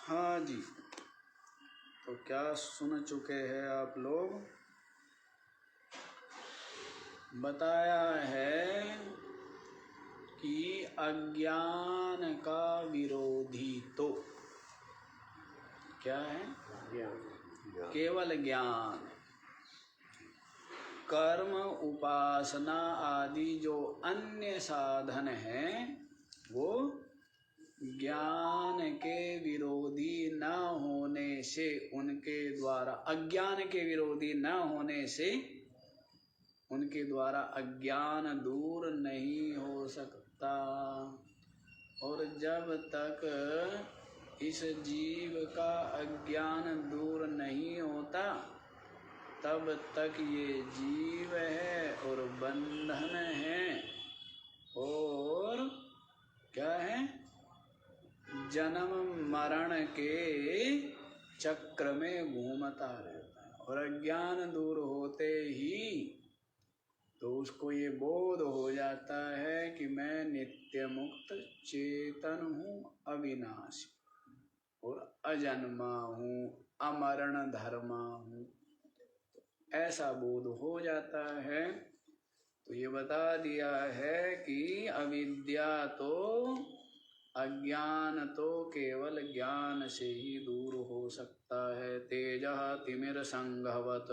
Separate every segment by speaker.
Speaker 1: हाँ जी, तो क्या सुन चुके हैं आप लोग। बताया है कि अज्ञान का विरोधी तो क्या है? केवल ज्ञान। कर्म उपासना आदि जो अन्य साधन हैं वो ज्ञान के विरोधी न होने से, उनके द्वारा अज्ञान के विरोधी न होने से उनके द्वारा अज्ञान दूर नहीं हो सकता। और जब तक इस जीव का अज्ञान दूर नहीं होता तब तक ये जीव है और बंधन है और क्या है, जन्म मरण के चक्र में घूमता रहता है। और अज्ञान दूर होते ही तो उसको ये बोध हो जाता है कि मैं नित्य मुक्त चेतन हूँ, अविनाशी और अजन्मा हूँ, अमरण धर्मा हूँ, ऐसा बोध हो जाता है। तो ये बता दिया है कि अविद्या तो, अज्ञान तो केवल ज्ञान से ही दूर हो सकता है। तेजः तिमिर संघवत।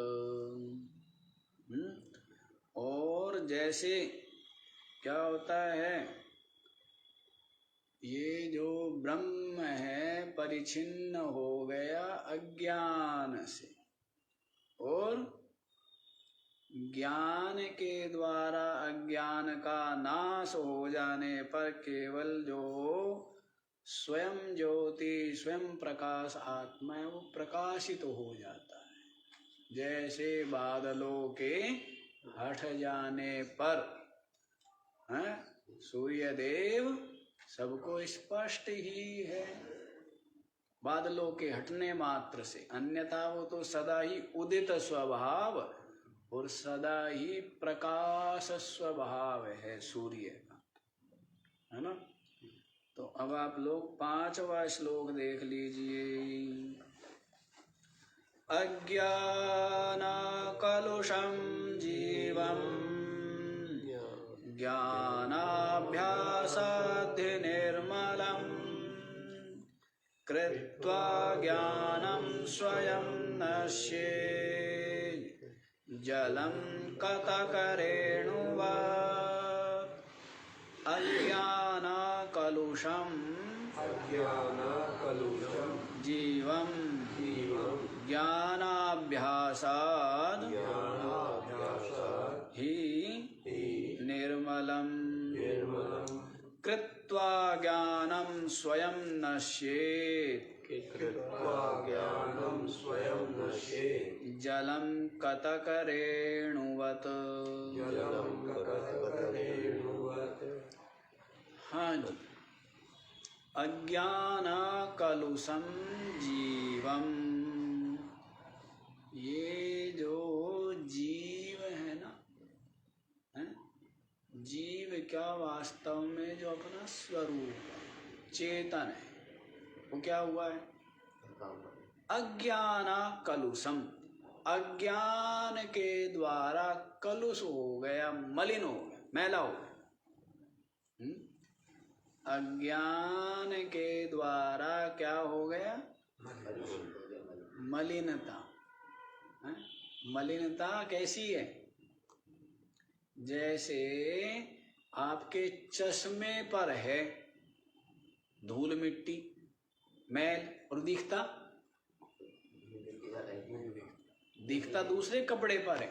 Speaker 1: और जैसे क्या होता है, ये जो ब्रह्म है परिच्छिन्न हो गया अज्ञान से, और ज्ञान के द्वारा अज्ञान का नाश हो जाने पर केवल जो स्वयं ज्योति स्वयं प्रकाश आत्मा है वो प्रकाशित हो जाता है। जैसे बादलों के हट जाने पर सूर्य देव सबको स्पष्ट ही है बादलों के हटने मात्र से, अन्यथा वो तो सदा ही उदित स्वभाव और सदा ही प्रकाश स्वभाव है सूर्य का, है ना। तो अब आप लोग 5वां श्लोक देख लीजिए। अज्ञान कलुषं जीवं ज्ञानाभ्यासाद्धि निर्मलं कृत्वा ज्ञानं स्वयं नश्येत् जलं कतकरेणुवत्। अज्ञान कलुषं जीवं ज्ञानाभ्यासाद् हि निर्मलं कृत्वा ज्ञानं स्वयं नश्येत् जलं कतकरेणुवत्। हाँ जी, अज्ञान कलुषं जीवम, ये जो जीव है ना, जीव क्या वास्तव में जो अपना स्वरूप चेतन है वो क्या हुआ है? अज्ञान कलुषम, अज्ञान के द्वारा कलुष हो गया, मलिन हो गया, मैला हो गया। अज्ञान के द्वारा क्या हो गया? मलिनता। मलिनता कैसी है? जैसे आपके चश्मे पर है धूल मिट्टी मैल और दिखता दूसरे कपड़े पर है।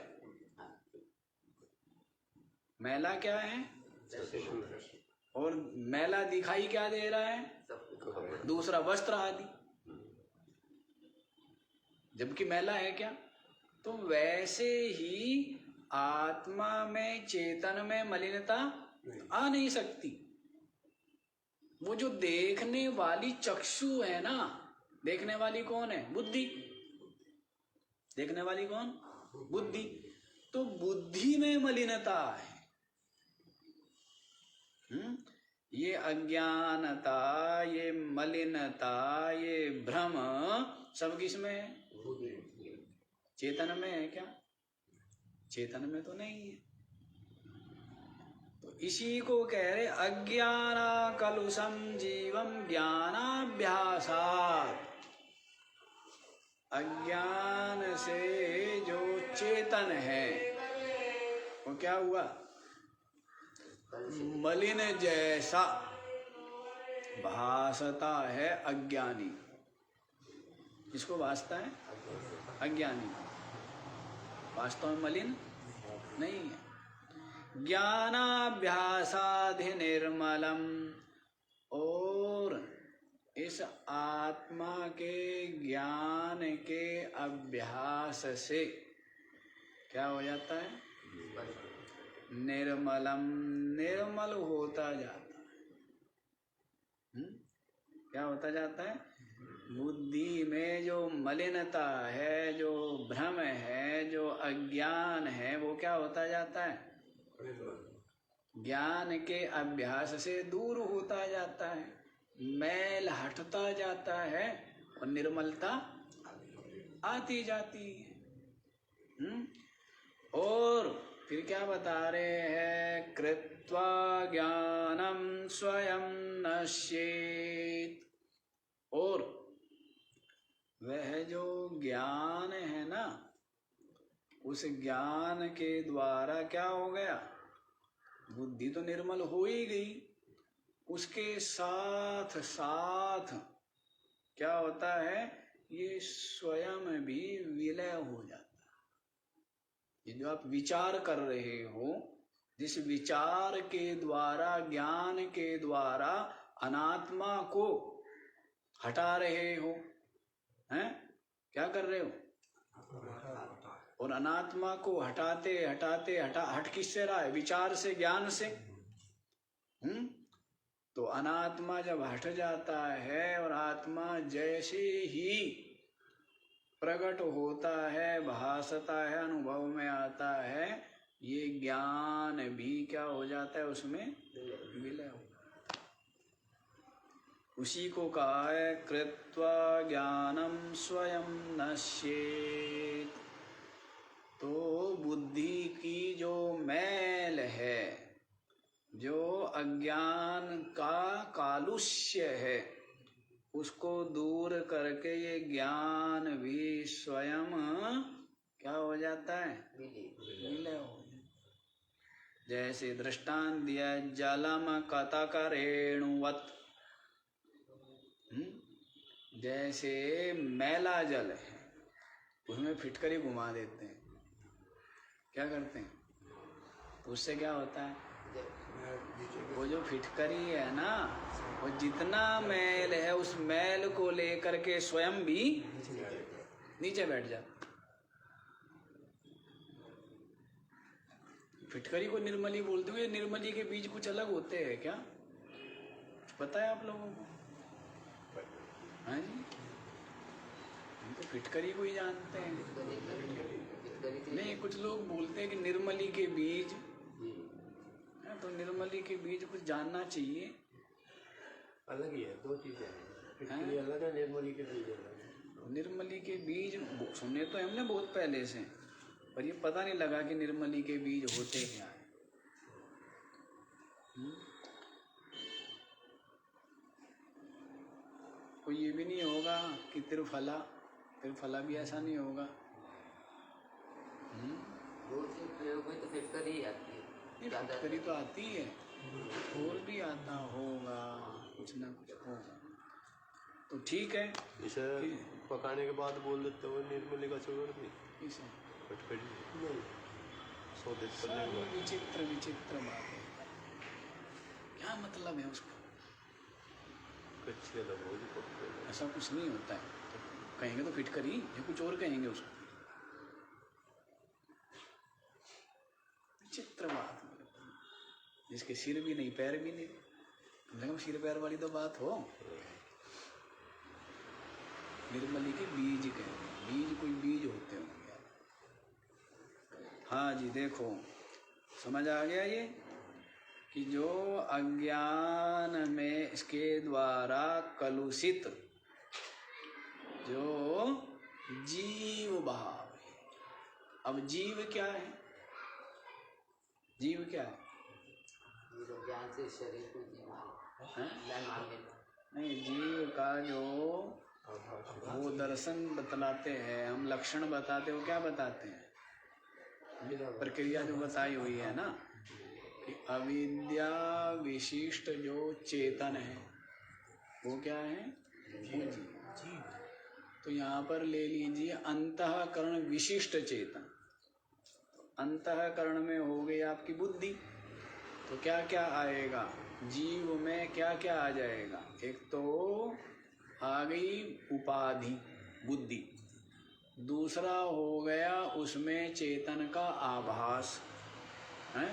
Speaker 1: मैला क्या है? और मैला दिखाई क्या दे रहा है? दूसरा वस्त्र आदि, जबकि मैला है क्या? तो वैसे ही आत्मा में, चेतन में मलिनता आ नहीं सकती। वो जो देखने वाली चक्षु है ना, देखने वाली कौन है? बुद्धि। देखने वाली कौन? बुद्धि। तो बुद्धि में मलिनता है। ये अज्ञानता, ये मलिनता, ये भ्रम सब किसमें है? चेतन में है क्या? चेतन में तो नहीं है। तो इसी को कह रहे अज्ञान कलुषम जीवम ज्ञानाभ्यासात्। अज्ञान से जो चेतन है वो क्या हुआ? मलिन जैसा भासता है अज्ञानी। किसको भासता है? अज्ञानी। वास्तव में मलिन नहीं है। ज्ञानाभ्यासाधि निर्मलम, और इस आत्मा के ज्ञान के अभ्यास से क्या हो जाता है? निर्मलम, निर्मल होता जाता है। क्या होता जाता है? बुद्धि में जो मलिनता है, जो भ्रम है, जो अज्ञान है, वो क्या होता जाता है? ज्ञान के अभ्यास से दूर होता जाता है, मैल हटता जाता है और निर्मलता आती जाती है। और फिर क्या बता रहे हैं? कृत्वा ज्ञानम स्वयं नश्येत्। और वह जो ज्ञान है ना, उस ज्ञान के द्वारा क्या हो गया? बुद्धि तो निर्मल हो ही गई, उसके साथ साथ क्या होता है? ये स्वयं भी विलय हो जाता है। ये जो आप विचार कर रहे हो, जिस विचार के द्वारा, ज्ञान के द्वारा अनात्मा को हटा रहे हो, हैं? क्या कर रहे हो? और अनात्मा को हटाते हटाते हट किससे रहा है? विचार से, ज्ञान से। तो अनात्मा जब हट जाता है और आत्मा जैसे ही प्रकट होता है, भासता है, अनुभव में आता है, ये ज्ञान भी क्या हो जाता है? उसमें विलय हो। उसी को कहा है कृत्वा ज्ञानम स्वयं नश्येत्। तो बुद्धि की जो मैल है, जो अज्ञान का कालुष्य है, उसको दूर करके ये ज्ञान भी स्वयं क्या हो जाता है? विलय हो। जैसे दृष्टांत दिया, जलम कतक रेणुवत। जैसे मैला जल है, उसमें फिटकरी घुमा देते हैं, क्या करते हैं? तो उससे क्या होता है? वो जो फिटकरी है ना, वो जितना मैल है, उस मैल को लेकर के स्वयं भी नीचे बैठ जाता। फिटकरी को निर्मली बोलते हो। निर्मली के बीज कुछ अलग होते हैं क्या? पता है आप लोगों को? हाँ जी, हम तो फिटकरी को ही जानते हैं। नहीं, कुछ लोग बोलते हैं कि निर्मली के बीज, तो निर्मली के बीज कुछ जानना चाहिए।
Speaker 2: अलग ही है, दो चीजें हैं। अलग है, निर्मली के बीज अलग है।
Speaker 1: निर्मली के बीज सुने तो हमने बहुत पहले से, पर ये पता नहीं लगा कि निर्मली के बीज होते क्या है। कोई ये भी नहीं होगा कि त्रिफला, त्रिफला भी ऐसा नहीं होगा।
Speaker 2: तो फिटकरी आती है।
Speaker 1: नहीं, फिटकरी तो आती है, और भी आता होगा, कुछ ना कुछ होगा। तो ठीक है,
Speaker 2: इसे पकाने के बाद बोल देते हो निर्मली का छोड़ दी,
Speaker 1: इसे
Speaker 2: फिटकरी नहीं।
Speaker 1: विचित्र विचित्र बात है। क्या मतलब है उसका? ऐसा कुछ नहीं होता है। तो कहेंगे तो फिटकरी, या कुछ और कहेंगे उसको। विचित्र बात, जिसके सिर भी नहीं, पैर भी नहीं। सिर पैर वाली तो बात हो। निर्मली के बीज कहेंगे, बीज कोई बीज होते होंगे। हाँ जी, देखो समझ आ गया ये? कि जो अज्ञान में इसके द्वारा कलुषित जो जीव भाव है। अब जीव क्या है? जीव क्या है?
Speaker 3: ज्ञान से शरीर को
Speaker 1: नहीं, जीव का जो वो दर्शन बतलाते हैं, हम लक्षण बताते हो, क्या बताते हैं? प्रक्रिया जो बताई हुई है ना कि अविद्या विशिष्ट जो चेतन है वो क्या है? वो जीव। तो यहाँ पर ले लीजिए अंतःकरण विशिष्ट चेतन। अंतःकरण में हो गई आपकी बुद्धि, तो क्या क्या आएगा? जीव में क्या क्या आ जाएगा? एक तो आ गई उपाधि बुद्धि, दूसरा हो गया उसमें चेतन का आभास है,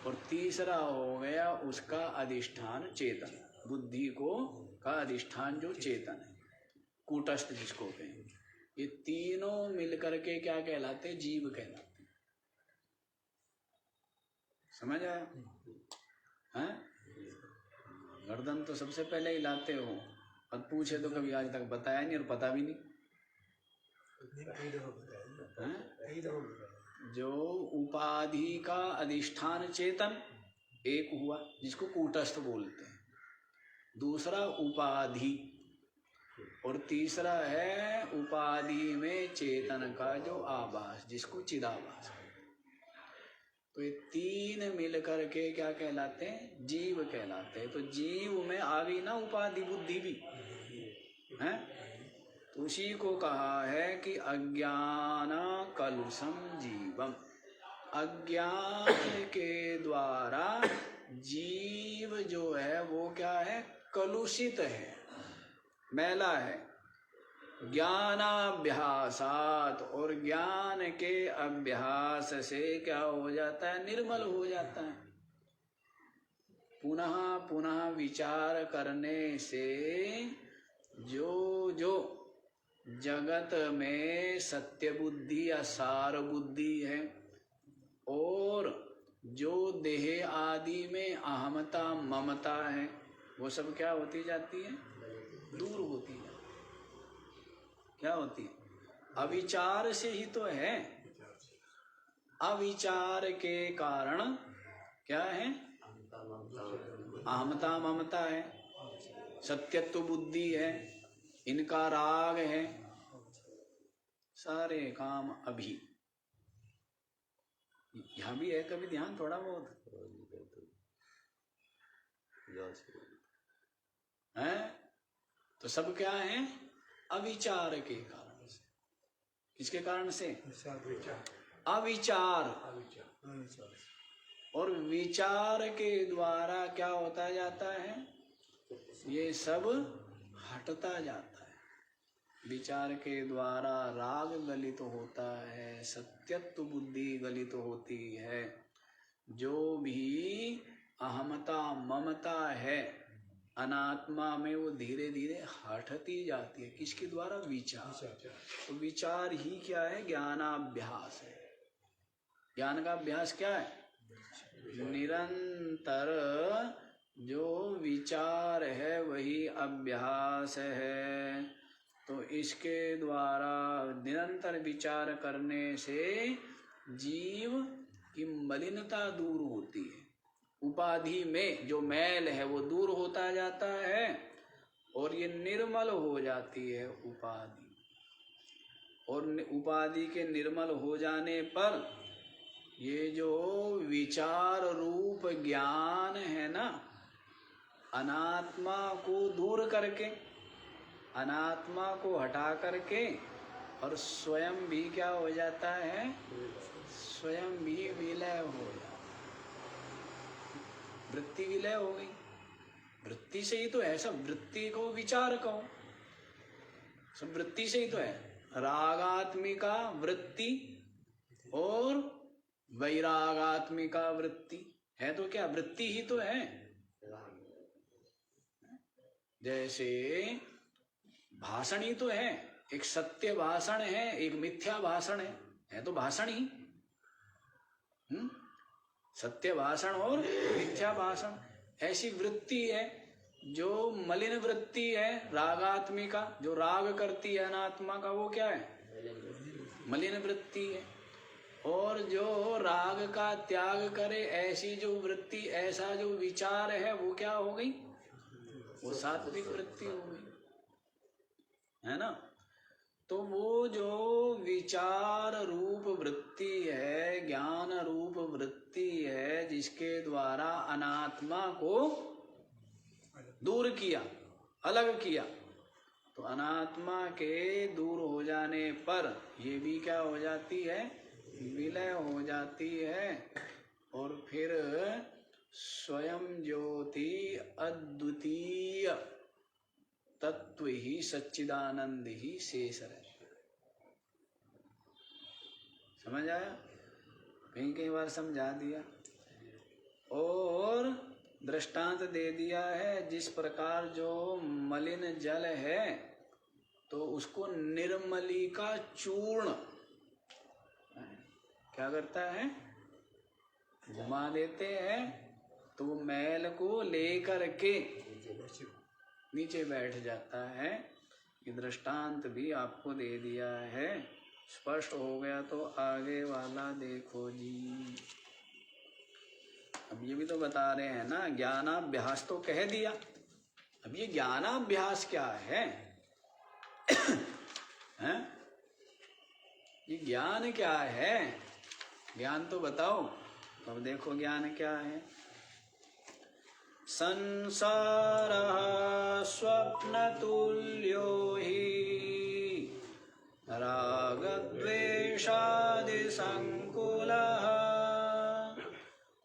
Speaker 1: और तीसरा हो गया उसका अधिष्ठान चेतन, बुद्धि को का अधिष्ठान जो चेतन है, कूटस्थ जिसको कहें। ये तीनों मिलकर के क्या कहलाते? जीव कहलाते। समझ आया? हैं? गर्दन तो सबसे पहले हिलाते हो, और पूछे तो कभी आज तक बताया नहीं और पता भी नहीं। जो उपाधि का अधिष्ठान चेतन एक हुआ जिसको कूटस्थ बोलते हैं, दूसरा उपाधि, और तीसरा है उपाधि में चेतन का जो आभास जिसको चिदाभास। तो ये तीन मिलकर के क्या कहलाते हैं? जीव कहलाते हैं। तो जीव में आ गई ना उपाधि बुद्धि भी है, तो उसी को कहा है कि अज्ञान कलुषम जीवम। अज्ञान के द्वारा जीव जो है वो क्या है? कलुषित है, मैला है। ज्ञानाभ्यासात, और ज्ञान के अभ्यास से क्या हो जाता है? निर्मल हो जाता है। पुनः पुनः विचार करने से जो जो जगत में सत्य बुद्धि या सार बुद्धि है, और जो देह आदि में अहमता ममता है, वो सब क्या होती जाती है? दूर होती है। क्या होती है? अविचार से ही तो है। अविचार के कारण क्या है? अहमता ममता है, सत्यत्व बुद्धि है, इनका राग है, सारे काम अभी। यहाँ भी है कभी ध्यान थोड़ा बहुत है? तो सब क्या है? अविचार के कारण से। किसके कारण से? अविचार। और विचार के द्वारा क्या होता जाता है? ये सब हटता जाता है। विचार के द्वारा राग गलित होता है, सत्यत्व बुद्धि गलित होती है। जो भी अहमता ममता है अनात्मा में, वो धीरे धीरे हटती जाती है। किसके द्वारा? विचार। तो विचार ही क्या है? ज्ञानाभ्यास है। ज्ञान का अभ्यास क्या है? निरंतर जो विचार है वही अभ्यास है। तो इसके द्वारा निरंतर विचार करने से जीव की मलिनता दूर होती है। उपाधि में जो मैल है वो दूर होता जाता है, और ये निर्मल हो जाती है उपाधि। और उपाधि के निर्मल हो जाने पर ये जो विचार रूप ज्ञान है ना, अनात्मा को दूर करके, अनात्मा को हटा करके, और स्वयं भी क्या हो जाता है? स्वयं भी विलय हो जाता है। वृत्ति विलय हो गई। वृत्ति से ही तो है सब। वृत्ति को विचार कहो, सब वृत्ति से ही तो है। रागात्मिका वृत्ति और वैरागात्मिका वृत्ति है तो क्या? वृत्ति ही तो है। जैसे भाषण ही तो है, एक सत्य भाषण है, एक मिथ्या भाषण है तो भाषण ही। सत्य भाषण और मिथ्या भाषण। ऐसी वृत्ति है जो मलिन वृत्ति है, रागात्मिका, जो राग करती है अनात्मा का, वो क्या है? मलिन वृत्ति है। और जो राग का त्याग करे, ऐसी जो वृत्ति, ऐसा जो विचार है, वो क्या हो गई? वो सात्विक वृत्ति हो गई, है ना। तो वो जो विचार रूप वृत्ति है, ज्ञान रूप वृत्ति है, जिसके द्वारा अनात्मा को दूर किया, अलग किया, तो अनात्मा के दूर हो जाने पर ये भी क्या हो जाती है? विलय हो जाती है। और फिर स्वयं ज्योति अद्वितीय तत्व ही सच्चिदानंद ही शेष रहे। समझ आया? कई बार समझा दिया। और दृष्टांत दे दिया है, जिस प्रकार जो मलिन जल है तो उसको निर्मली का चूर्ण क्या करता है? घुमा देते हैं, तो वो मैल को लेकर के नीचे बैठ जाता है। ये दृष्टांत भी आपको दे दिया है। स्पष्ट हो गया तो आगे वाला देखो जी। अब ये भी तो बता रहे हैं ना, ज्ञानाभ्यास तो कह दिया। अब ये ज्ञानाभ्यास क्या है? हैं? ये ज्ञान क्या है? ज्ञान तो बताओ। अब देखो ज्ञान क्या है। संसारः स्वप्नतुल्यो हि रागद्वेषादिसङ्कुलः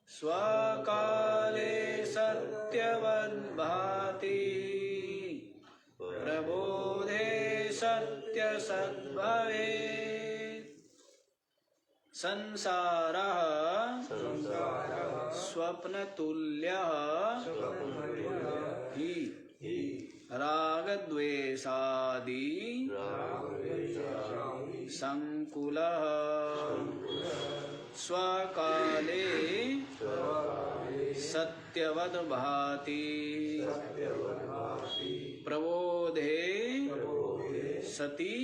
Speaker 1: स्वकाले सत्यवद्भाति प्रबोधे सत्यसद्भवेत्। संसारः स्वप्नतुल्यः हि रागद्वेषादि संकुलः स्वकाले सत्यवद् भाति प्रबोधे सति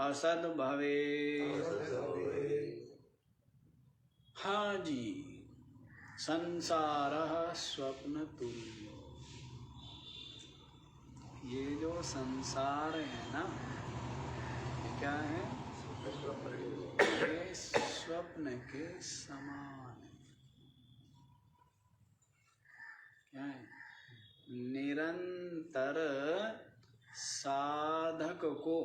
Speaker 1: असद् भवेत्। हाँ जी, संसारः स्वप्न तुल्यो। ये जो संसार है ना, ये क्या है? ये स्वप्न के समान है। क्या है? निरंतर साधक को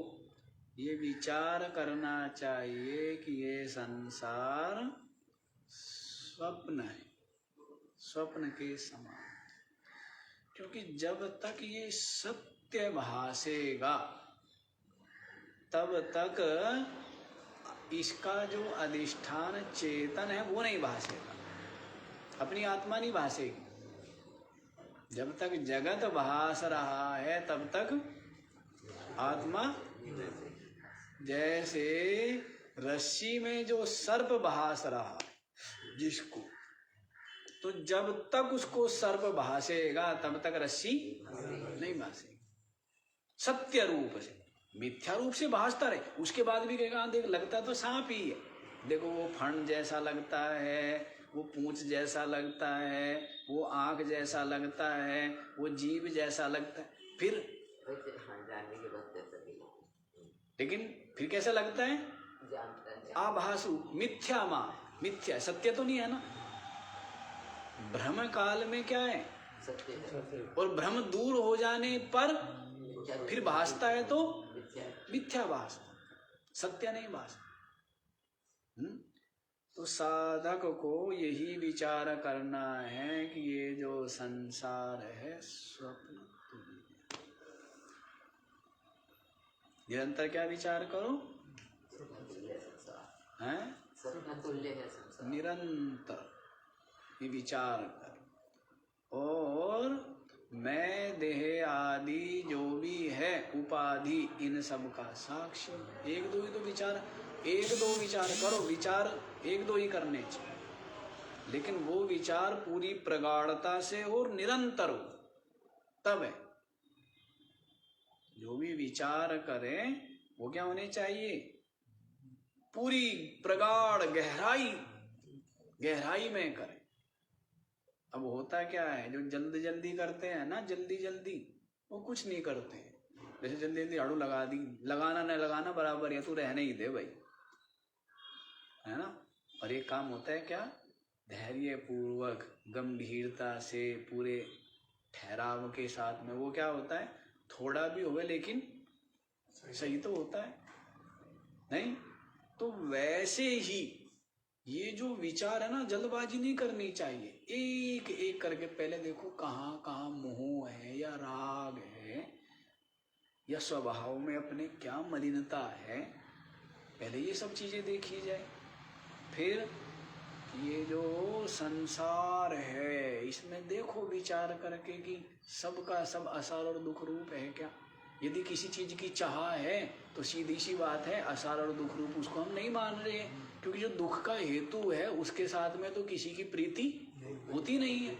Speaker 1: ये विचार करना चाहिए कि ये संसार स्वप्न है, स्वप्न के समान। क्योंकि जब तक ये सत्य भासेगा तब तक इसका जो अधिष्ठान चेतन है वो नहीं भासेगा, अपनी आत्मा नहीं भासेगी। जब तक जगत भास रहा है तब तक आत्मा, जैसे रस्सी में जो सर्प भास रहा जिसको, तो जब तक उसको सर्प भासेगा तब तक रस्सी नहीं भासेगी। सत्य रूप से, मिथ्या रूप से भासता रहे, उसके बाद भी कहेगा देख लगता तो सांप ही है, देखो वो फण जैसा लगता है, वो पूंछ जैसा लगता है, वो आंख जैसा लगता है, वो जीभ जैसा लगता है, फिर
Speaker 3: जानने के बाद
Speaker 1: लेकिन फिर कैसा लगता है? आभासु, मिथ्या माँ, मिथ्या, सत्य तो नहीं है ना। भ्रम काल में क्या है?
Speaker 3: सत्य। और
Speaker 1: भ्रम दूर हो जाने पर फिर भासता है तो मिथ्या भासता, सत्य नहीं भासता। तो साधक को यही विचार करना है कि ये जो संसार है स्वप्न तुल्य। निरंतर क्या विचार करो? हैं?
Speaker 3: स्वप्न तुल्य है संसार।
Speaker 1: निरंतर ये विचार कर। और मैं देह आदि जो भी है उपाधि, इन सब का साक्षी। एक दो ही तो विचार, एक दो विचार करो, विचार एक दो ही करने चाहिए। लेकिन वो विचार पूरी प्रगाढ़ता से और निरंतर हो, तब है। जो भी विचार करें वो क्या होने चाहिए? पूरी प्रगाढ़ गहराई में करें। अब होता क्या है, जो जल्दी जल्दी करते हैं ना, जल्दी जल्दी, वो कुछ नहीं करते। जैसे जल्दी जल्दी झाड़ू लगा दी, लगाना न लगाना बराबर है, तू रहने ही दे भाई, है ना। और एक काम होता है क्या, धैर्य पूर्वक गंभीरता से पूरे ठहराव के साथ में, वो क्या होता है, थोड़ा भी होवे लेकिन सही तो होता है नहीं। तो वैसे ही ये जो विचार है ना, जल्दबाजी नहीं करनी चाहिए। एक एक करके पहले देखो कहाँ कहाँ मोह है या राग है या स्वभाव में अपने क्या मलिनता है, पहले ये सब चीजें देखी जाए। फिर ये जो संसार है इसमें देखो विचार करके कि सबका सब असार और दुख रूप है क्या। यदि किसी चीज की चाह है तो सीधी सी बात है, असार और दुख रूप उसको हम नहीं मान रहे हैं, क्योंकि जो दुख का हेतु है उसके साथ में तो किसी की प्रीति होती नहीं है।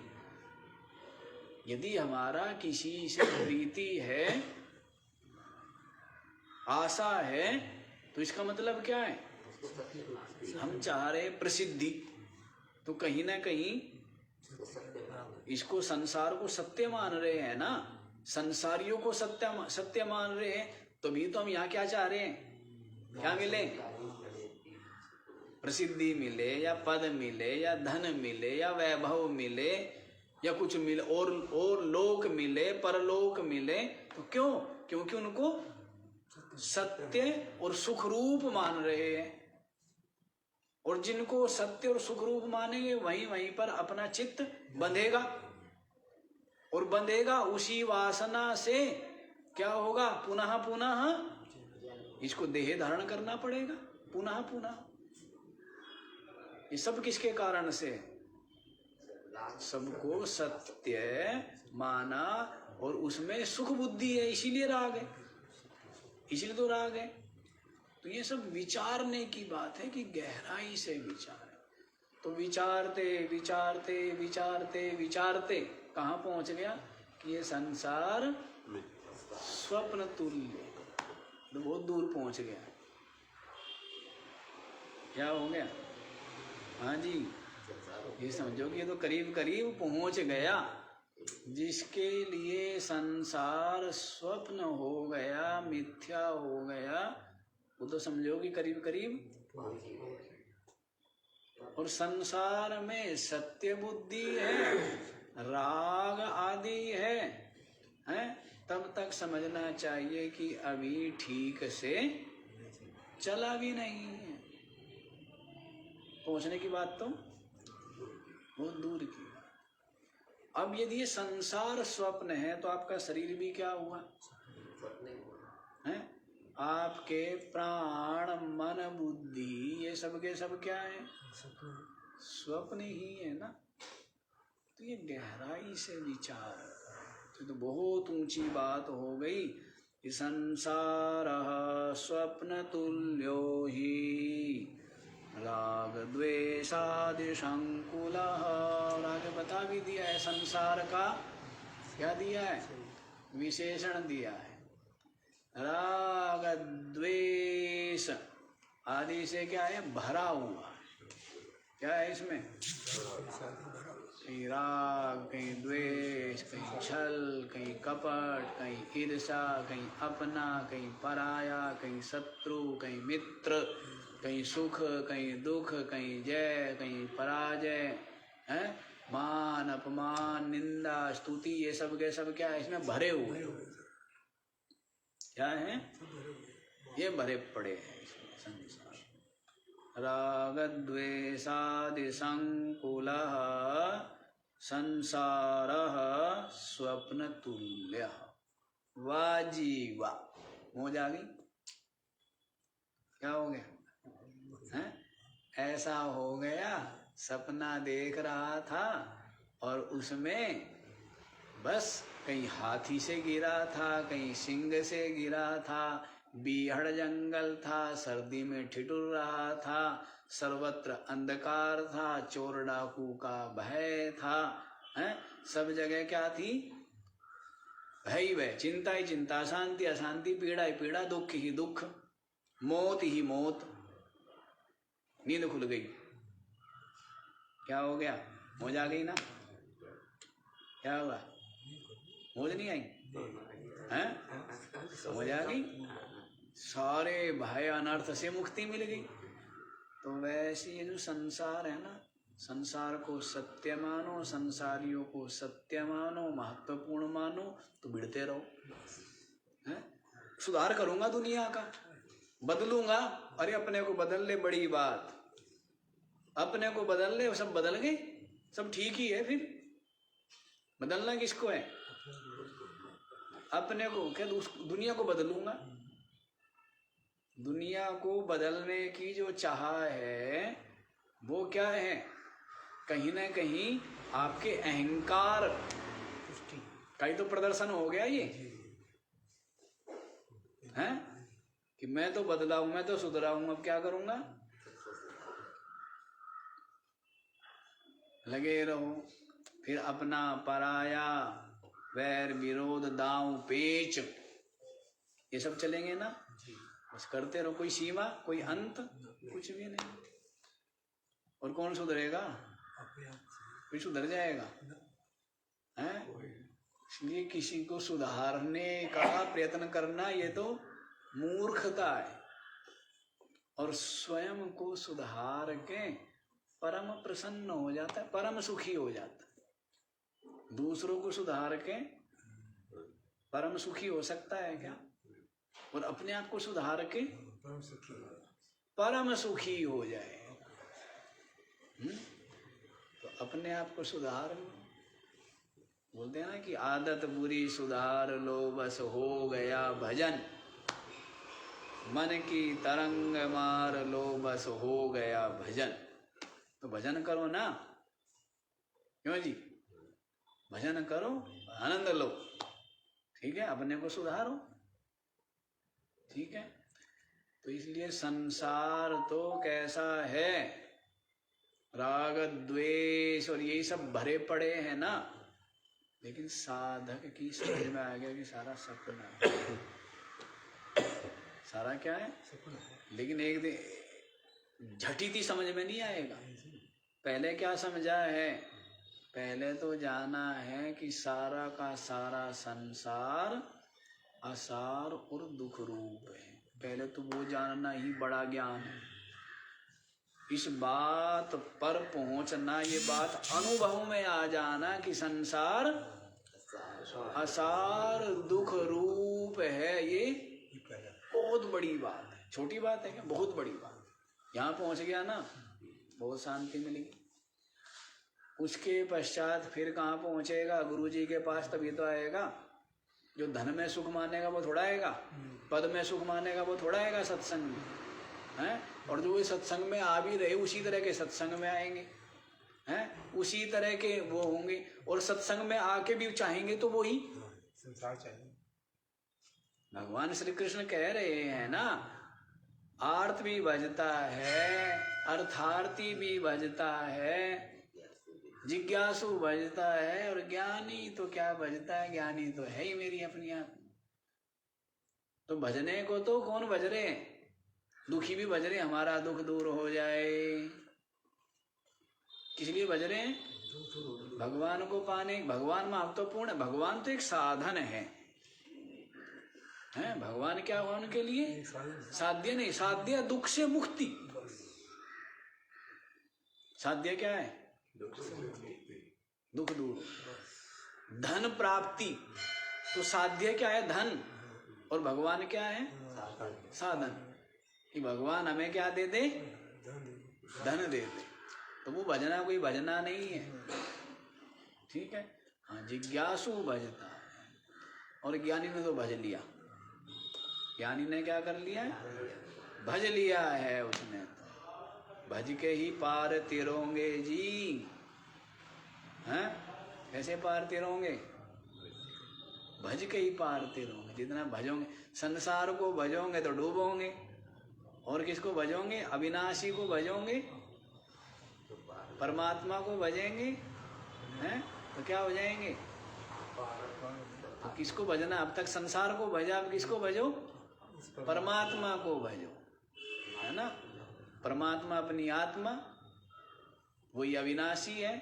Speaker 1: यदि हमारा किसी से प्रीति है, आशा है, तो इसका मतलब क्या है, हम चाह रहे प्रसिद्धि, तो कहीं ना कहीं इसको संसार को सत्य मान रहे हैं ना, संसारियों को सत्य मान रहे हैं, तभी तो हम यहाँ क्या चाह रहे हैं, क्या मिले, प्रसिद्धि मिले या पद मिले या धन मिले या वैभव मिले या कुछ मिले और लोक मिले, परलोक मिले। तो क्यों? क्योंकि उनको सत्य और सुख रूप मान रहे हैं। और जिनको सत्य और सुख रूप मानेंगे वहीं पर अपना चित्त बंधेगा, और बंधेगा उसी वासना से क्या होगा, पुनः पुनः इसको देह धारण करना पड़ेगा, पुनः पुनः। ये सब किसके कारण से? सबको सत्य माना और उसमें सुख बुद्धि है, इसीलिए राग है, इसीलिए तो राग है। तो ये सब विचारने की बात है कि गहराई से विचार है। तो विचारते विचारते विचारते विचारते कहाँ पहुंच गया कि ये संसार स्वप्न तुल्य, तो बहुत दूर पहुंच गया। क्या हो गया? हाँ जी, ये समझो कि ये तो करीब करीब पहुंच गया। जिसके लिए संसार स्वप्न हो गया, मिथ्या हो गया, वो तो समझो कि करीब करीब। और संसार में सत्य बुद्धि है, राग आदि है, तब तक समझना चाहिए कि अभी ठीक से चला भी नहीं है। पहुंचने की बात तो बहुत दूर की। अब यदि ये संसार स्वप्न है तो आपका शरीर भी क्या हुआ है? आपके प्राण मन बुद्धि ये सब के सब क्या है? स्वप्न ही है ना। तो ये गहराई से विचार, तो बहुत ऊंची बात हो गई कि संसार स्वप्न तुल्यो ही राग द्वेषादि संकुल। और आगे बता भी दिया है संसार का, क्या दिया है? विशेषण दिया है, राग द्वेष आदि से क्या है? भरा हुआ। क्या है इसमें? कहीं राग, कहीं द्वेष, कहीं छल, कहीं कपट, कहीं ईर्ष्या, कहीं अपना, कहीं पराया, कहीं शत्रु, कहीं मित्र, कहीं सुख, कहीं दुख, कहीं जय, कहीं पराजय, है मान अपमान निंदा स्तुति, ये सब के सब क्या है? इसमें भरे हुए। क्या है? ये भरे पड़े हैं इसमें संसार। राग द्वेषादि संकुलः संसार स्वप्न तुल्य। वाह जी वाह, मौज आ गई। क्या हो गया है? ऐसा हो गया, सपना देख रहा था और उसमें बस कहीं हाथी से गिरा था, कहीं सिंह से गिरा था, बीहड़ जंगल था, सर्दी में ठिठुर रहा था, सर्वत्र अंधकार था, चोर डाकू का भय था, हैं? सब जगह क्या थी? भय ही भय, चिंता ही चिंता, अशांति अशांति, पीड़ा ही पीड़ा, दुख ही दुख, मौत ही मौत। नींद खुल गई। क्या हो गया? मौज आ गई ना? क्या हुआ? मौज नहीं आई? हैं? मौज आ गई? सारे भय अनर्थ से मुक्ति मिल गई। तो वैसे ये जो संसार है ना, संसार को सत्य मानो, संसारियों को सत्य मानो, महत्वपूर्ण मानो, तो बिड़ते रहो। हैं? सुधार करूंगा दुनिया का, बदलूंगा। अरे अपने को बदल ले, बड़ी बात। अपने को बदल ले, सब बदल गए, सब ठीक ही है। फिर बदलना किसको है? अपने को। क्या दुनिया को बदलूंगा? दुनिया को बदलने की जो चाह है वो क्या है? कहीं ना कहीं आपके अहंकार का ही तो प्रदर्शन हो गया ये, हैं? कि मैं तो बदला हूं, मैं तो सुधरा हूं, अब क्या करूंगा? लगे रहो। फिर अपना पराया, वैर विरोध, दांव पेच, ये सब चलेंगे ना? बस करते रहो। कोई सीमा, कोई अंत, कुछ भी नहीं। और कौन सुधरेगा? कोई सुधर जाएगा? हैं? इसलिए किसी को सुधारने का प्रयत्न करना ये तो मूर्खता है। और स्वयं को सुधार के परम प्रसन्न हो जाता है, परम सुखी हो जाता है। दूसरों को सुधार के परम सुखी हो सकता है क्या? और अपने आप को सुधार के परम सुखी हो जाए। तो अपने आप को सुधार लो। बोलते हैं ना कि आदत बुरी सुधार लो, बस हो गया भजन। मन की तरंग मार लो, बस हो गया भजन। तो भजन करो ना, क्यों जी? भजन करो, आनंद लो। ठीक है, अपने को सुधारो। ठीक है। तो इसलिए संसार तो कैसा है? राग द्वेष और यही सब भरे पड़े हैं ना। लेकिन साधक की समझ में आ गया कि सारा सपना है। सारा क्या है? लेकिन एक दिन झटिति समझ में नहीं आएगा। पहले क्या समझा है? पहले तो जाना है कि सारा का सारा संसार असार और दुख रूप है। पहले तो वो जानना ही बड़ा ज्ञान है। इस बात पर पहुंचना, ये बात अनुभव में आ जाना कि संसार असार दुख रूप है, ये बहुत बड़ी बात है। छोटी बात है क्या? बहुत बड़ी बात। यहाँ पहुंच गया ना, बहुत शांति मिलेगी। उसके पश्चात फिर कहाँ पहुंचेगा? गुरु जी के पास, तभी तो आएगा। जो धन में सुख मानेगा वो थोड़ा आएगा, पद में सुख मानेगा वो थोड़ा आएगा सत्संग में, हैं? और जो सत्संग में आ भी रहे उसी तरह के सत्संग में आएंगे, हैं? उसी तरह के वो होंगे। और सत्संग में आके भी चाहेंगे तो वो ही संसार चाहिए। भगवान श्री कृष्ण कह रहे हैं ना, आर्त भी भजता है, अर्थार्थी भी भजता है, जिज्ञासु भजता है, और ज्ञानी तो क्या भजता है? ज्ञानी तो है ही मेरी अपनी आप। तो भजने को तो कौन भज रहे? दुखी भी भज रहे, हमारा दुख दूर हो जाए। किस लिए भज रहे हैं? भगवान को पाने। भगवान महत्वपूर्ण है। भगवान तो एक साधन है, हैं? भगवान क्या हुआ उनके लिए? साध्य नहीं, साध्य दुख से मुक्ति। साध्य क्या है? दुख दूर, धन प्राप्ति। तो साध्य क्या है? धन। और भगवान क्या है? साधन। कि भगवान हमें क्या दे दे? धन दे दे। तो वो भजना कोई भजना नहीं है। ठीक है। हाँ, जिज्ञासु भजता है। और ज्ञानी ने तो भज लिया। ज्ञानी ने क्या कर लिया? भज लिया है उसने। तो भज के ही पार तिरोंगे जी। हैं? कैसे पार तिरोंगे? भज के ही पारते रहोगे। जितना भजोगे, संसार को भजोगे तो डूबोगे, और किसको भजोगे? अविनाशी को भजोगे, परमात्मा को भजेंगे, हैं तो क्या हो जाएंगे? तो किसको भजना? अब तक संसार को भजा, अब किसको भजो? परमात्मा को भजो, है ना। परमात्मा अपनी आत्मा, वही अविनाशी है,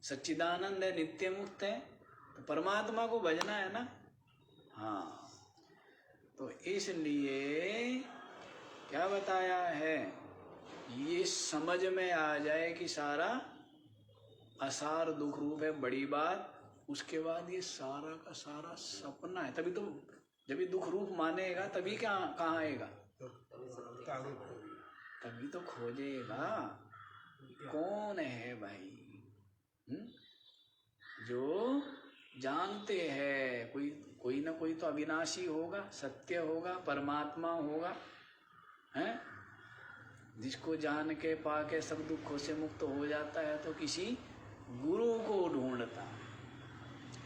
Speaker 1: सच्चिदानंद है, नित्य मुक्त है, तो परमात्मा को भजना है ना। हाँ, तो इसलिए क्या बताया है, ये समझ में आ जाए कि सारा असार दुख रूप है, बड़ी बात। उसके बाद ये सारा का सारा सपना है, तभी तो जब ये दुख रूप मानेगा तभी क्या कहाँ आएगा, तभी तो खोजेगा कौन है भाई। जो जानते हैं कोई ना कोई तो अविनाशी होगा, सत्य होगा, परमात्मा होगा, हैं, जिसको जान के पाके सब दुखों से मुक्त हो जाता है, तो किसी गुरु को ढूंढता है,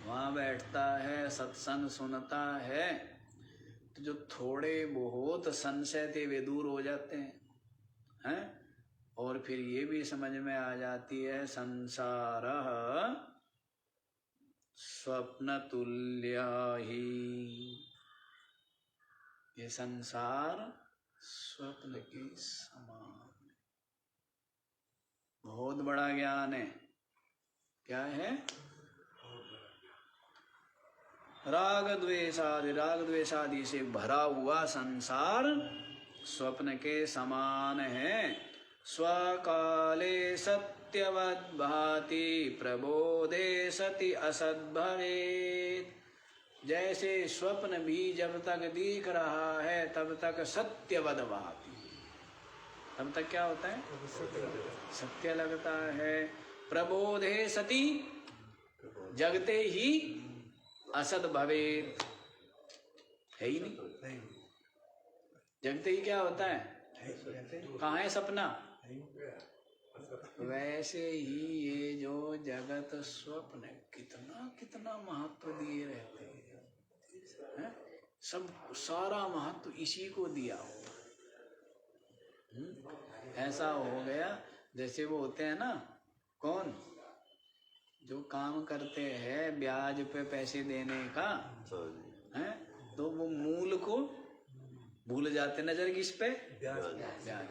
Speaker 1: वहाँ बैठता है, सत्संग सुनता है, तो जो थोड़े बहुत संशय थे वे दूर हो जाते हैं, और फिर ये भी समझ में आ जाती है संसार स्वप्न तुल्य ही, ये संसार स्वप्न के समान। बहुत बड़ा ज्ञान है। क्या है? राग द्वेषादि से भरा हुआ संसार स्वप्न के समान है। स्वकाले सत्यवद भाति प्रबोधे सति असद भवेत्। जैसे स्वप्न भी जब तक दिख रहा है तब तक सत्यवद भाति, तब तक क्या होता है? सत्य लगता है। प्रबोधे सति, जगते ही असद भवेत्, है ही नहीं। जगते ही क्या होता है? कहाँ है सपना? वैसे ही ये जो जगत स्वप्न कितना कितना महत्व दिए रहते हैं, सब सारा महत्व इसी को दिया हुआ। ऐसा हो गया जैसे वो होते हैं ना, कौन जो काम करते हैं ब्याज पे पैसे देने का, है तो वो मूल को भूल जाते, नजर किस पे? ब्याज।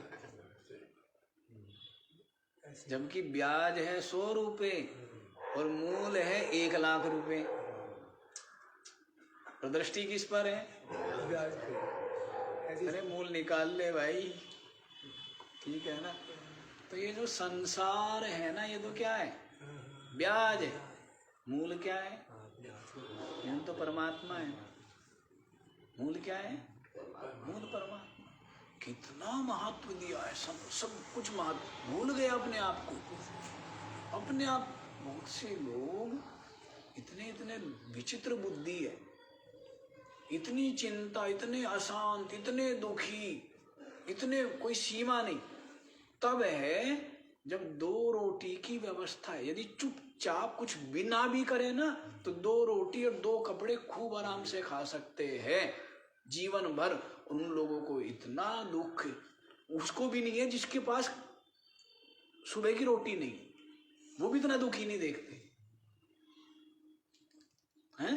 Speaker 1: जबकि ब्याज है 100 रुपए और मूल है 1 लाख रुपए, तो दृष्टि किस पर है? अरे मूल निकाल ले भाई, ठीक है ना। तो ये जो संसार है ना, ये तो क्या है? ब्याज है। मूल क्या है? मूल तो परमात्मा है। मूल क्या है? मूल परमात्मा। कितना महत्व दिया है, सब कुछ महत्व भूल गए अपने आप को, अपने आप। बहुत से लोग इतने विचित्र बुद्धि है, इतनी चिंता, इतने अशांत, इतने दुखी, इतने कोई सीमा नहीं। तब है जब 2 रोटी की व्यवस्था है, यदि चुपचाप कुछ बिना भी करे ना, तो 2 रोटी और 2 कपड़े खूब आराम से खा सकते हैं जीवन भर। उन लोगों को इतना दुख उसको भी नहीं है जिसके पास सुबह की रोटी नहीं, वो भी इतना दुखी नहीं देखते हैं।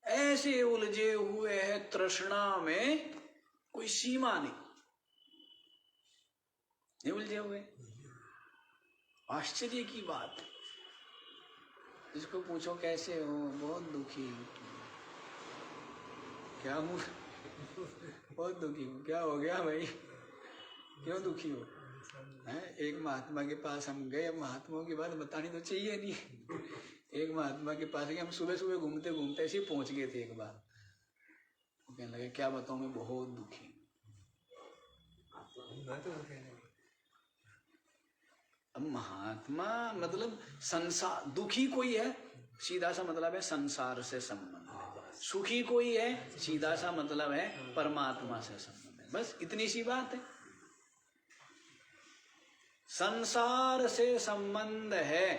Speaker 1: ऐसे उलझे हुए हैं तृष्णा में, कोई सीमा नहीं उलझे हुए। आश्चर्य की बात है। जिसको पूछो कैसे हो, बहुत दुखी। क्या हूँ? बहुत दुखी हूँ। क्या हो गया भाई, क्यों दुखी हो? हैं? एक महात्मा के पास हम गए, महात्माओं की बात बतानी तो चाहिए नहीं। एक महात्मा के पास गए, हम सुबह सुबह घूमते घूमते ऐसे पहुंच गए थे। एक बार वो कहने लगे, क्या बताऊं, मैं बहुत दुखी। अब महात्मा मतलब संसार, दुखी कोई है सीधा सा मतलब है संसार से संबंध, सुखी कोई है सीधा सा मतलब है परमात्मा से संबंध है। बस इतनी सी बात है। संसार से संबंध है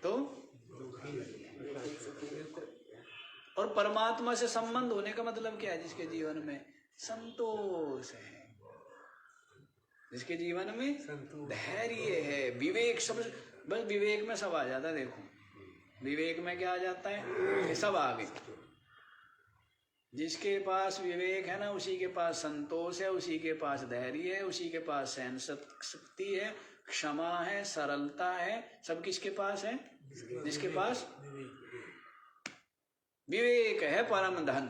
Speaker 1: तो और परमात्मा से संबंध होने का मतलब क्या है? जिसके जीवन में संतोष है, जिसके जीवन में धैर्य है, विवेक, सब बस विवेक में सब आ जाता है। देखो विवेक में क्या आ जाता है, ये सब आ गए। जिसके पास विवेक है ना, उसी के पास संतोष है, उसी के पास धैर्य है, उसी के पास सहन शक्ति है, क्षमा है, सरलता है, सब किसके पास है? जिसके पास विवेक है, परम धन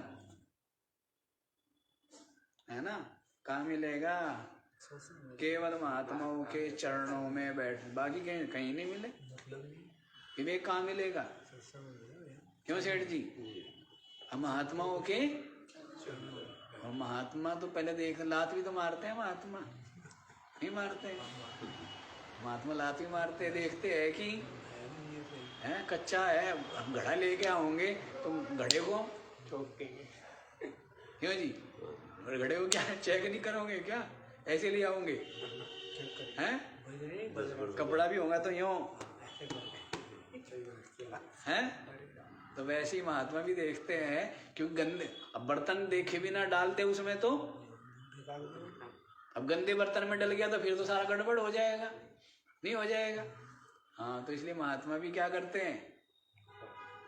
Speaker 1: है ना। कहाँ मिलेगा? केवल महात्माओं के चरणों में बैठ, बाकी कहीं कहीं नहीं मिले। विवेक कहाँ मिलेगा? क्यों सेठ जी? हम महात्माओं के, और महात्मा तो पहले देख, लात भी तो मारते हैं महात्मा, नहीं मारते हैं? महात्मा लात भी मारते हैं, देखते हैं कि है कच्चा है, हम घड़ा लेके आओगे तो घड़े को क्यों जी? घड़े को क्या चेक नहीं करोगे क्या? ऐसे ले आओगे हैं? कपड़ा भी होगा तो यूं हैं? तो वैसे ही महात्मा भी देखते हैं, क्योंकि गंदे, अब बर्तन देखे भी ना डालते उसमें तो, अब गंदे बर्तन में डल गया तो फिर तो सारा गड़बड़ हो जाएगा, नहीं हो जाएगा? हाँ, तो इसलिए महात्मा भी क्या करते हैं?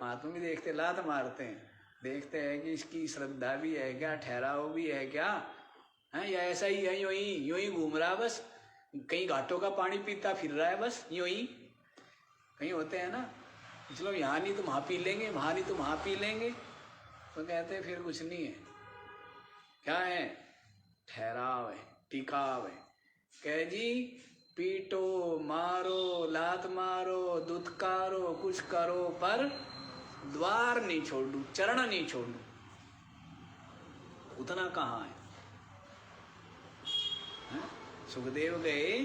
Speaker 1: महात्मा भी देखते, लात मारते हैं, देखते हैं कि इसकी श्रद्धा भी है क्या, ठहराव भी है क्या, है या ऐसा ही है, यूं ही घूम रहा बस, कहीं घाटों का पानी पीता फिर रहा है बस, यूं ही। कहीं होते हैं ना, चलो यहाँ नहीं तो वहाँ पी लेंगे, वहाँ नहीं तो वहाँ पी लेंगे, तो कहते हैं फिर कुछ नहीं है। क्या है? ठहराव है, टिकाव है। कह जी पीटो, मारो, लात मारो, दुत्कारो, कुछ करो, पर द्वार नहीं छोड़ू, चरण नहीं छोड़ू। उतना कहाँ है? सुखदेव गए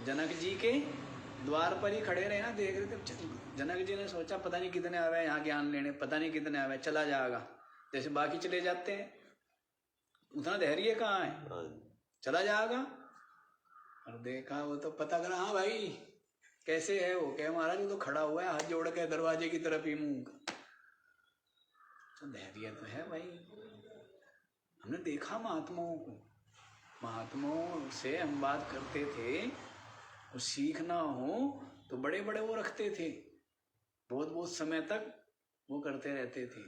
Speaker 1: जनक जी के द्वार पर ही खड़े रहे ना, देख रहे थे। जनक जी ने सोचा पता नहीं कितने आवे हैं यहाँ ज्ञान लेने, पता नहीं कितने आवे, चला जाएगा, जैसे बाकी चले जाते हैं। उतना धैर्य कहाँ है? चला जाएगा। और देखा वो तो पता करा, हाँ भाई कैसे है वो? कहे महाराज वो तो खड़ा हुआ है हाथ जोड़ के दरवाजे की तरफ ही मुंह। तो धैर्य तो है भाई। हमने देखा महात्माओं को, महात्माओं से हम बात करते थे, वो सीखना हो तो बड़े बड़े वो रखते थे, बहुत बहुत समय तक वो करते रहते थे।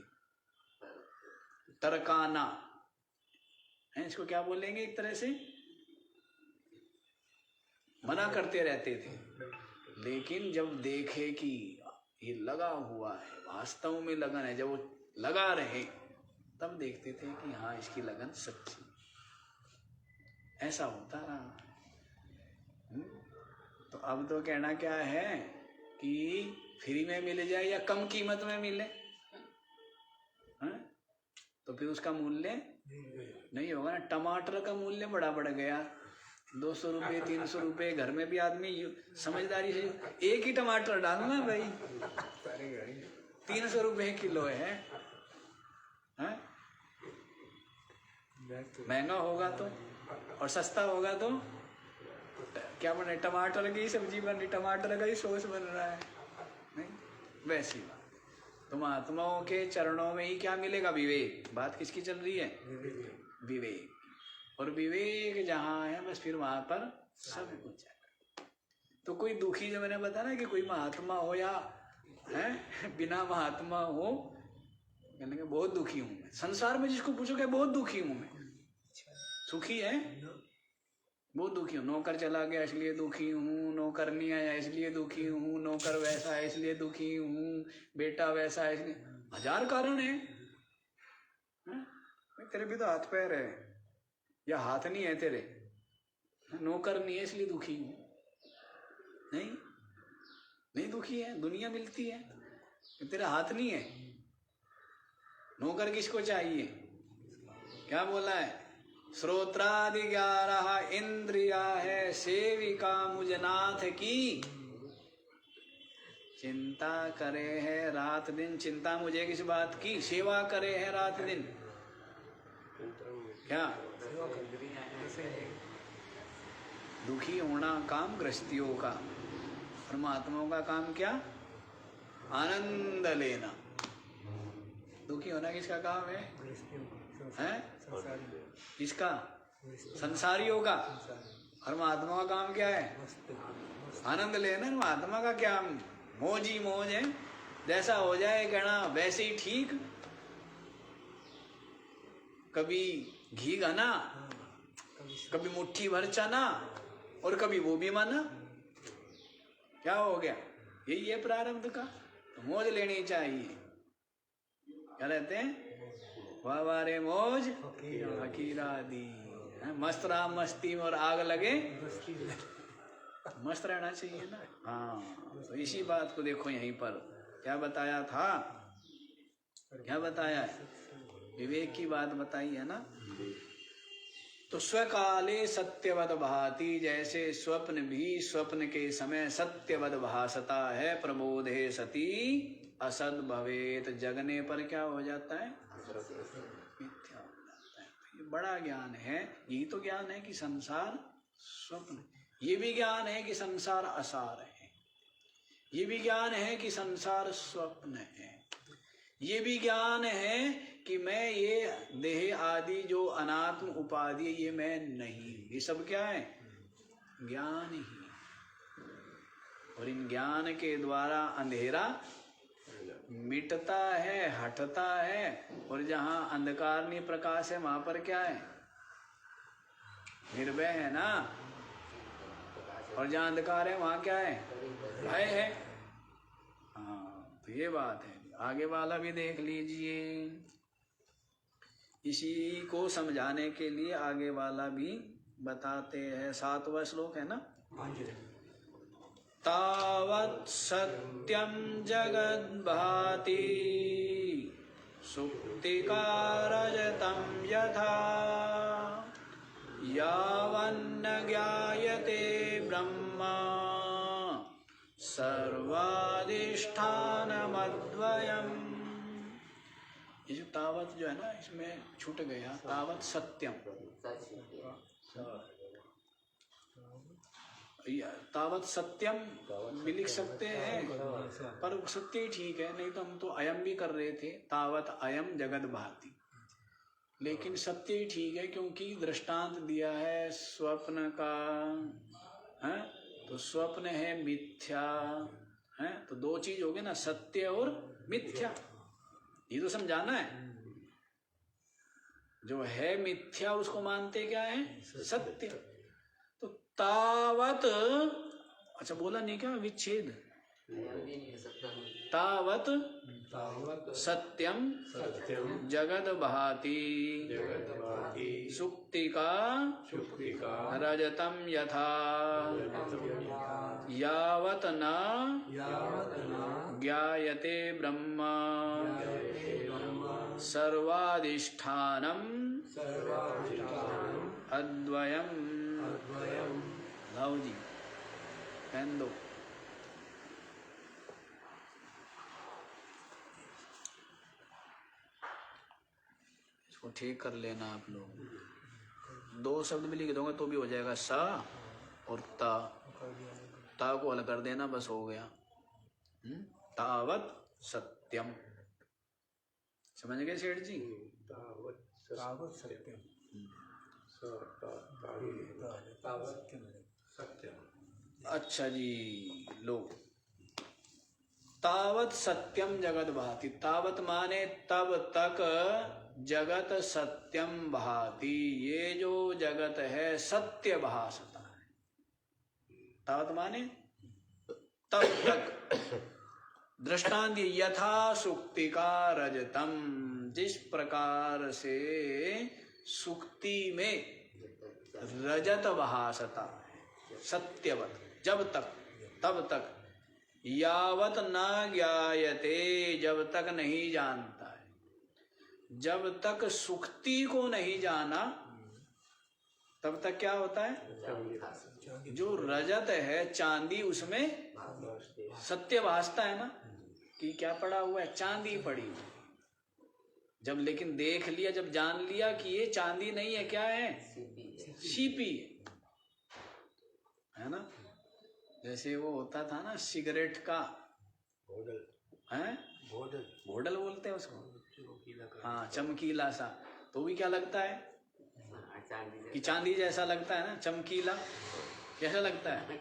Speaker 1: तरकाना है, इसको क्या बोलेंगे? एक तरह से मना करते रहते थे। लेकिन जब देखे कि ये लगा हुआ है, वास्तव में लगन है, जब वो लगा रहे तब देखते थे कि हाँ इसकी लगन सच्ची। ऐसा होता रहा। तो अब तो कहना क्या है कि फ्री में मिल जाए या कम कीमत में मिले, तो फिर उसका मूल्य नहीं होगा ना। टमाटर का मूल्य बड़ा बढ़ गया, 200 रुपये 300 रुपये। घर में भी आदमी समझदारी से एक ही टमाटर डालना भाई, 300 रुपये किलो है। महंगा होगा तो, और सस्ता होगा तो क्या बने? टमाटर की सब्जी बन रही, टमाटर का ही सॉस बन रहा है, नहीं? वैसी बात। तो महात्माओं के चरणों में ही क्या मिलेगा? विवेक। बात किसकी चल रही है? विवेक। और विवेक जहाँ है बस फिर वहां पर सब कुछ है। तो कोई दुखी, जो मैंने बताया ना कि कोई महात्मा हो या है बिना महात्मा हो, कहने के बहुत दुखी हूं मैं। संसार में जिसको पूछोगे बहुत दुखी हूं मैं, सुखी है? बहुत दुखी हूँ। नौकर चला गया इसलिए दुखी हूँ, नौकर नहीं आया इसलिए दुखी हूँ, नौकर वैसा है इसलिए दुखी हूँ, बेटा वैसा है इसलिए, 1000 कारण है। तेरे भी तो हाथ पैर है, या हाथ नहीं है तेरे, नौकर नहीं है इसलिए दुखी हूँ। नहीं दुखी है, दुनिया मिलती है। तेरा हाथ नहीं है, नौकर किसको चाहिए? क्या बोला है? श्रोत्रादि 11 इंद्रिया है, सेविका मुझनाथ की चिंता करे है रात दिन। चिंता मुझे किस बात की? सेवा करे है रात दिन। क्या दुखी होना काम गृहस्थियों का, परमात्माओं का काम क्या? आनंद लेना। दुखी होना किसका काम है? हैं? किसका? संसारियों का। और महात्मा का काम क्या है? आनंद लेना। महात्मा का क्या मौज ही मौज है, जैसा हो जाए कहना वैसे ही ठीक। कभी घी घना, कभी मुट्ठी भर चना, और कभी वो भी माना। क्या हो गया? यही है प्रारब्ध का। तो मौज लेनी चाहिए। क्या रहते हैं? वाह वाह रे मौज फकीरा दी। मस्त राम मस्ती में और आग लगे, मस्त रहना चाहिए ना। हाँ, तो इसी बात को देखो यहीं पर क्या बताया था, क्या बताया है? विवेक की बात बताई है ना। तो स्वकाले सत्यवद भाति, जैसे स्वप्न भी स्वप्न के समय सत्यवद भासता है। प्रबोधे सती असद भवेत, जगने पर क्या हो जाता है? मिथ्या हो जाता है। ये बड़ा ज्ञान है। यही तो ज्ञान है कि संसार स्वप्न। ये भी ज्ञान है कि संसार असार है। ये भी ज्ञान है कि संसार स्वप्न है। ये भी ज्ञान है कि मैं ये देह आदि जो अनात्म उपाधि ये मैं नहीं। ये सब क्या है? ज्ञान ही। और इन ज्ञान के द्वारा अंधेरा मिटता है, हटता है। और जहां अंधकार नहीं प्रकाश है वहां पर क्या है? निर्भय है ना। और जहां अंधकार है वहां क्या है? भय है। हाँ, तो ये बात है। आगे वाला भी देख लीजिए। इसी को समझाने के लिए आगे वाला भी बताते हैं। 7वां श्लोक है ना। तावत् सत्यं जगद्भाति सुप्तिका रजतं यथा यावन्न ज्ञायते ब्रह्म सर्वाधिष्ठानमद्वयम्। ये जो तावत जो है ना, इसमें छूट गया। तावत सत्यम, तावत सत्यम भी लिख सकते हैं, पर सत्य ही ठीक है। नहीं तो हम तो अयम भी कर रहे थे, तावत अयम जगत भाति। लेकिन सत्य ही ठीक है, क्योंकि दृष्टांत दिया है स्वप्न का, है? तो स्वप्न है मिथ्या, है? तो दो चीज हो गए ना, सत्य और मिथ्या। ये तो समझाना है। जो है मिथ्या उसको मानते क्या है? सत्य। तो तावत, अच्छा बोला नहीं क्या? विच्छेद। तावत सत्यम जगद भाति सुप्तिका रजतम यथा यावत न ज्ञायते ब्रह्म सर्वाधिष्ठानम अद्वयम। लाओ जी, पहन दो। इसको ठीक कर लेना आप लोग। 2 शब्द भी लिख दूंगा तो भी हो जाएगा, सा और ता। ता को हल कर देना, बस हो गया। तावत सत्यम। समझ गए सेठ जी?
Speaker 2: तावत सत्यम।
Speaker 1: अच्छा जी, लो। तावत सत्यम जगत भाति। तावत माने तब तक जगत सत्यम भाति, ये जो जगत है सत्य भासता है। तावत माने तब तक। दृष्टांत यथा सुक्तिका रजतम, जिस प्रकार से सुक्ति में रजत भासता है, सत्यवत, जब तक, तब तक। यावत न ज्ञायते, जब तक नहीं जानता है। जब तक सुक्ति को नहीं जाना तब तक क्या होता है? जो रजत है चांदी, उसमें सत्य भासता है ना, कि क्या पड़ा हुआ है? चांदी पड़ी। जब लेकिन देख लिया, जब जान लिया कि ये चांदी नहीं है, क्या है? सीपी है ना। जैसे वो होता था ना सिगरेट का,
Speaker 2: घोडल,
Speaker 1: हैं?
Speaker 2: घोडल,
Speaker 1: घोडल बोलते हैं उसको। हाँ चमकीला सा, तो भी क्या लगता है
Speaker 3: चांदी
Speaker 1: कि चांदी जैसा लगता है ना, चमकीला कैसा लगता है,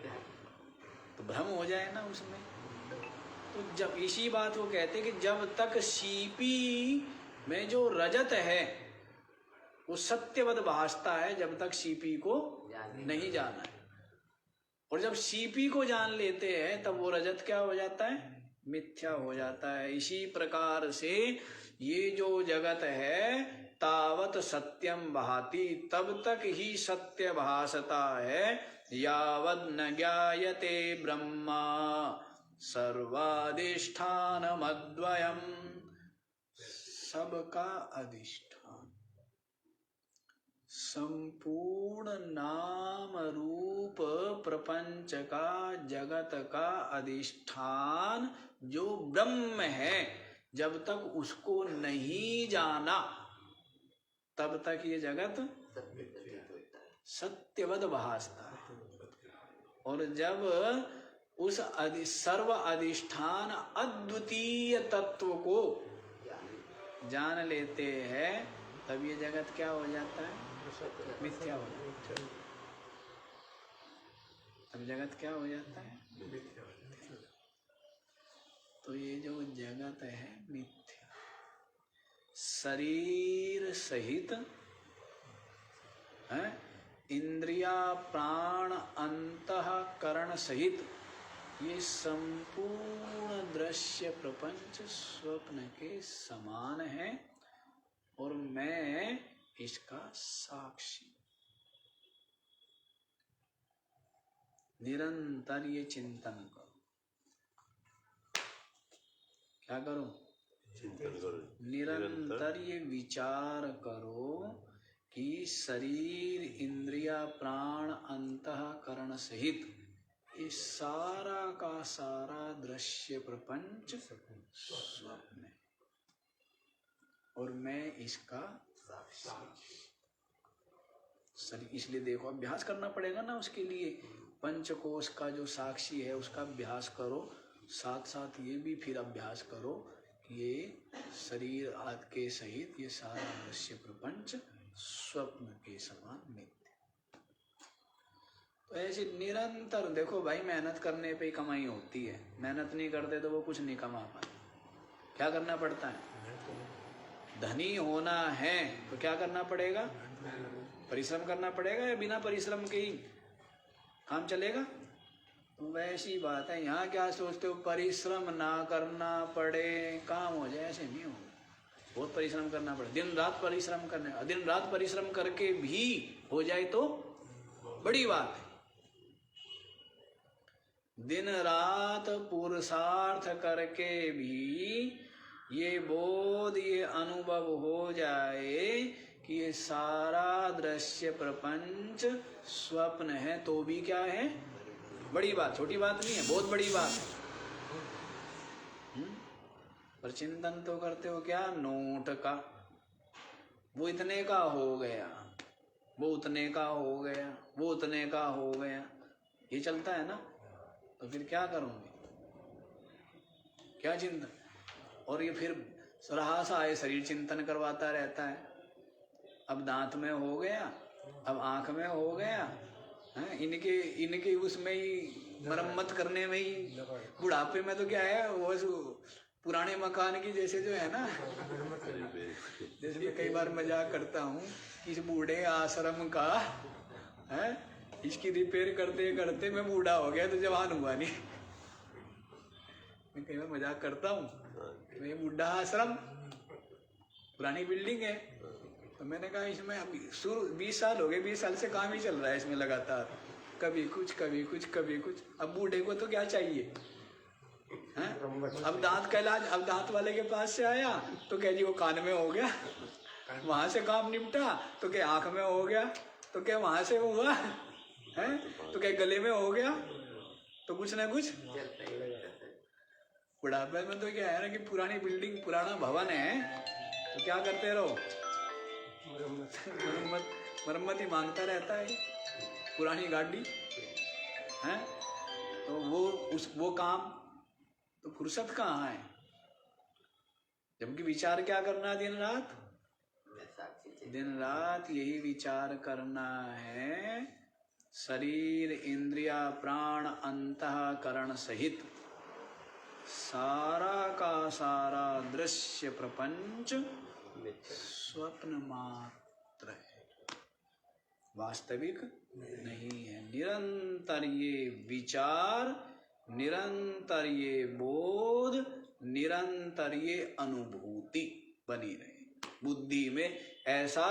Speaker 1: तो भ्रम हो जाए ना उसमें। तो जब इसी बात को कहते कि जब तक सीपी में जो रजत है वो सत्यवत भासता है, जब तक सीपी को नहीं जाना है। और जब सीपी को जान लेते हैं तब वो रजत क्या हो जाता है, मिथ्या हो जाता है। इसी प्रकार से ये जो जगत है तावत सत्यम भाति, तब तक ही सत्य भासता है, यावद न ज्ञायते ब्रह्मा सर्वाधिष्ठानमद्वयम्, सबका अधिष्ठान, संपूर्ण नाम रूप प्रपंच का, जगत का अधिष्ठान जो ब्रह्म है, जब तक उसको नहीं जाना तब तक ये जगत सत्यवद भासता है। और जब उस सर्व अधिष्ठान अद्वितीय तत्व को जान लेते हैं तब ये जगत क्या हो जाता है, मिथ्या हो जाता है। तब जगत क्या हो जाता है, तो ये जो जगत है मिथ्या, शरीर सहित है, इंद्रिया प्राण अंतःकरण सहित ये संपूर्ण दृश्य प्रपंच स्वप्न के समान है, और मैं इसका साक्षी। निरंतर ये चिंतन करो। क्या करो,
Speaker 2: चिंतन करो,
Speaker 1: निरंतर ये विचार करो कि शरीर इंद्रिया प्राण अंतःकरण सहित ये सारा का सारा दृश्य प्रपंच स्वप्न है, और मैं इसका साक्षी। इसलिए देखो अभ्यास करना पड़ेगा ना, उसके लिए पंचकोश का जो साक्षी है उसका अभ्यास करो, साथ साथ ये भी फिर अभ्यास करो कि ये शरीर आदि के सहित ये सारा दृश्य प्रपंच स्वप्न के समान नित्य। तो ऐसे निरंतर देखो भाई, मेहनत करने पे ही कमाई होती है, मेहनत नहीं करते तो वो कुछ नहीं कमा पाते। क्या करना पड़ता है, धनी होना है तो क्या करना पड़ेगा, परिश्रम करना पड़ेगा, या बिना परिश्रम के ही काम चलेगा। तो वैसी बात है, यहाँ क्या सोचते हो परिश्रम ना करना पड़े काम हो जाए, ऐसे नहीं होगा, बहुत परिश्रम करना पड़े, दिन रात परिश्रम करने, दिन रात परिश्रम करके भी हो जाए तो बड़ी बात है। दिन रात पुरुषार्थ करके भी ये बोध, ये अनुभव हो जाए कि ये सारा दृश्य प्रपंच स्वप्न है, तो भी क्या है, बड़ी बात, छोटी बात नहीं है, बहुत बड़ी बात है। पर चिंतन तो करते हो क्या, नोट का, वो इतने का हो गया, वो उतने का हो गया, वो उतने का हो गया, ये चलता है ना। तो फिर क्या करोगे, क्या चिंतन। और ये फिर रहा सा है, शरीर चिंतन करवाता रहता है, अब दांत में हो गया, अब आंख में हो गया, है इनके उसमें ही मरम्मत करने में ही, बुढ़ापे में तो क्या है वो पुराने मकान की जैसे जो है ना, जैसे मैं कई बार मजाक करता हूँ कि इस बूढ़े आश्रम का है, इसकी रिपेयर करते करते मैं बूढ़ा हो गया तो जवान हुआ नहीं। मैं कई बार मजाक करता हूँ, तो ये बूढ़ा आश्रम पुरानी बिल्डिंग है, तो मैंने कहा इसमें अभी शुरू 20 साल हो गए, 20 साल से काम ही चल रहा है इसमें लगातार, कभी कुछ कभी कुछ कभी कुछ। अब बूढ़े को तो क्या चाहिए है? अब दांत का इलाज, अब दांत वाले के पास से आया तो कह जी वो कान में हो गया, वहां से काम निपटा तो क्या आंख में हो गया, तो क्या वहां से हुआ है, तो क्या गले में हो गया, तो कुछ ना कुछ। बुढ़ापे में तो क्या है ना कि पुरानी बिल्डिंग पुराना भवन है तो क्या करते रहो, मरम्मत ही मांगता रहता है पुरानी गाड़ी है। तो वो काम, तो फुर्सत कहाँ है। जबकि विचार क्या करना है दिन रात?
Speaker 3: साक्षी चेतन
Speaker 1: दिन रात यही विचार करना है, शरीर इंद्रिया प्राण अंतःकरण सहित सारा का सारा दृश्य प्रपंच स्वप्न मात्र है, वास्तविक नहीं है। निरंतर ये विचार, निरंतर ये बोध, निरंतर ये अनुभूति बनी रहे बुद्धि में, ऐसा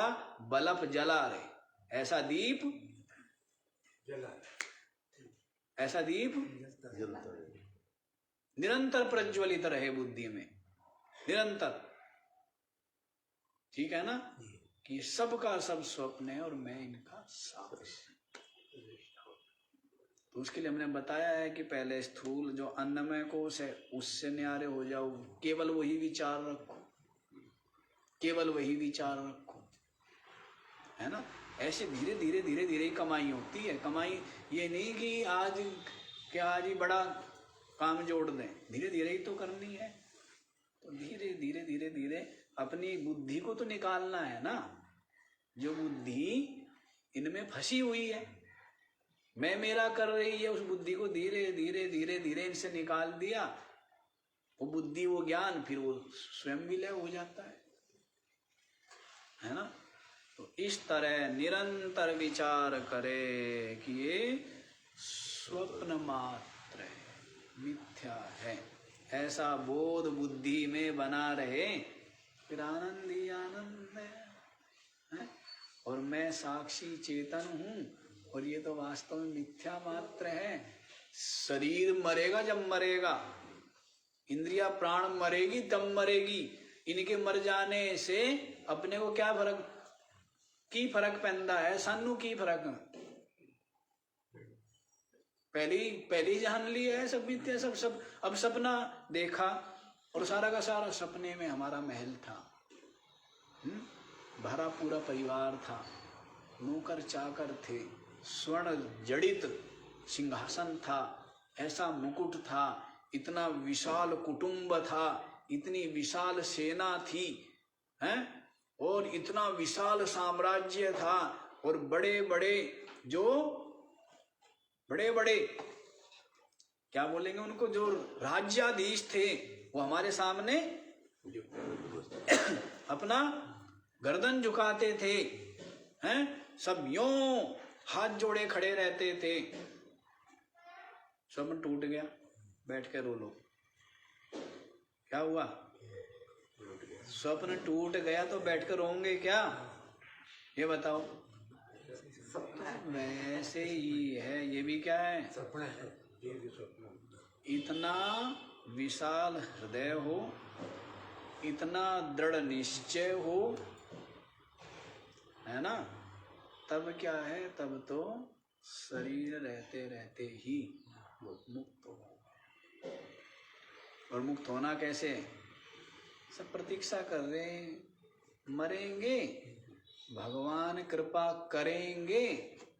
Speaker 1: बल्ब जला रहे, ऐसा दीप ऐसा दीप निरंतर प्रज्वलित रहे बुद्धि में, निरंतर। ठीक है ना, कि सब का सब स्वप्न है और मैं इनका साक्षी। तो उसके लिए हमने बताया है कि पहले स्थूल जो अन्नमय कोश है उससे न्यारे हो जाओ, केवल वही विचार रखो, केवल वही विचार रखो, है ना। ऐसे धीरे धीरे धीरे धीरे कमाई होती है। कमाई ये नहीं कि आज ही बड़ा काम जोड़ दें, धीरे धीरे ही तो करनी है। तो धीरे धीरे धीरे धीरे अपनी बुद्धि को तो निकालना है ना, जो बुद्धि इनमें फंसी हुई है, मैं मेरा कर रही है, उस बुद्धि को धीरे धीरे धीरे धीरे इनसे निकाल दिया, वो बुद्धि वो ज्ञान फिर वो स्वयं विलय हो जाता है ना। तो इस तरह निरंतर विचार करे कि ये स्वप्न मात्र है, मिथ्या है, ऐसा बोध बुद्धि में बना रहे, फिर आनंद ही आनंद है। और मैं साक्षी चेतन हूँ और ये तो वास्तव में मिथ्या मात्र है। शरीर मरेगा जब मरेगा, इंद्रिया प्राण मरेगी तब मरेगी। इनके मर जाने से अपने को क्या फर्क पैंदा है, सानू की फर्क। पहली जान ली है सब मिथ्या, सब अब सपना देखा और सारा का सारा सपने में हमारा महल था, भरा पूरा परिवार था, नौकर चाकर थे, स्वर्ण जड़ित सिंहासन था, ऐसा मुकुट था, इतना विशाल कुटुंब था, इतनी विशाल सेना थी, हैं, और इतना विशाल साम्राज्य था, और बड़े बड़े क्या बोलेंगे उनको, जो राज्याधीश थे, वो हमारे सामने अपना गर्दन झुकाते थे, हैं, सब यूं हाथ जोड़े खड़े रहते थे। स्वप्न टूट गया, बैठ के रो लो। क्या हुआ? स्वप्न टूट गया तो बैठ कर रोंगे क्या? ये बताओ। वैसे ही है, ये भी क्या है?
Speaker 2: सपना है, ये भी सपना।
Speaker 1: इतना विशाल हृदय हो, इतना दृढ़ निश्चय हो, है ना, तब क्या है, तब तो शरीर रहते रहते ही मुक्त हो। और मुक्त होना कैसे? सब प्रतीक्षा कर रहे हैं, मरेंगे, भगवान कृपा करेंगे,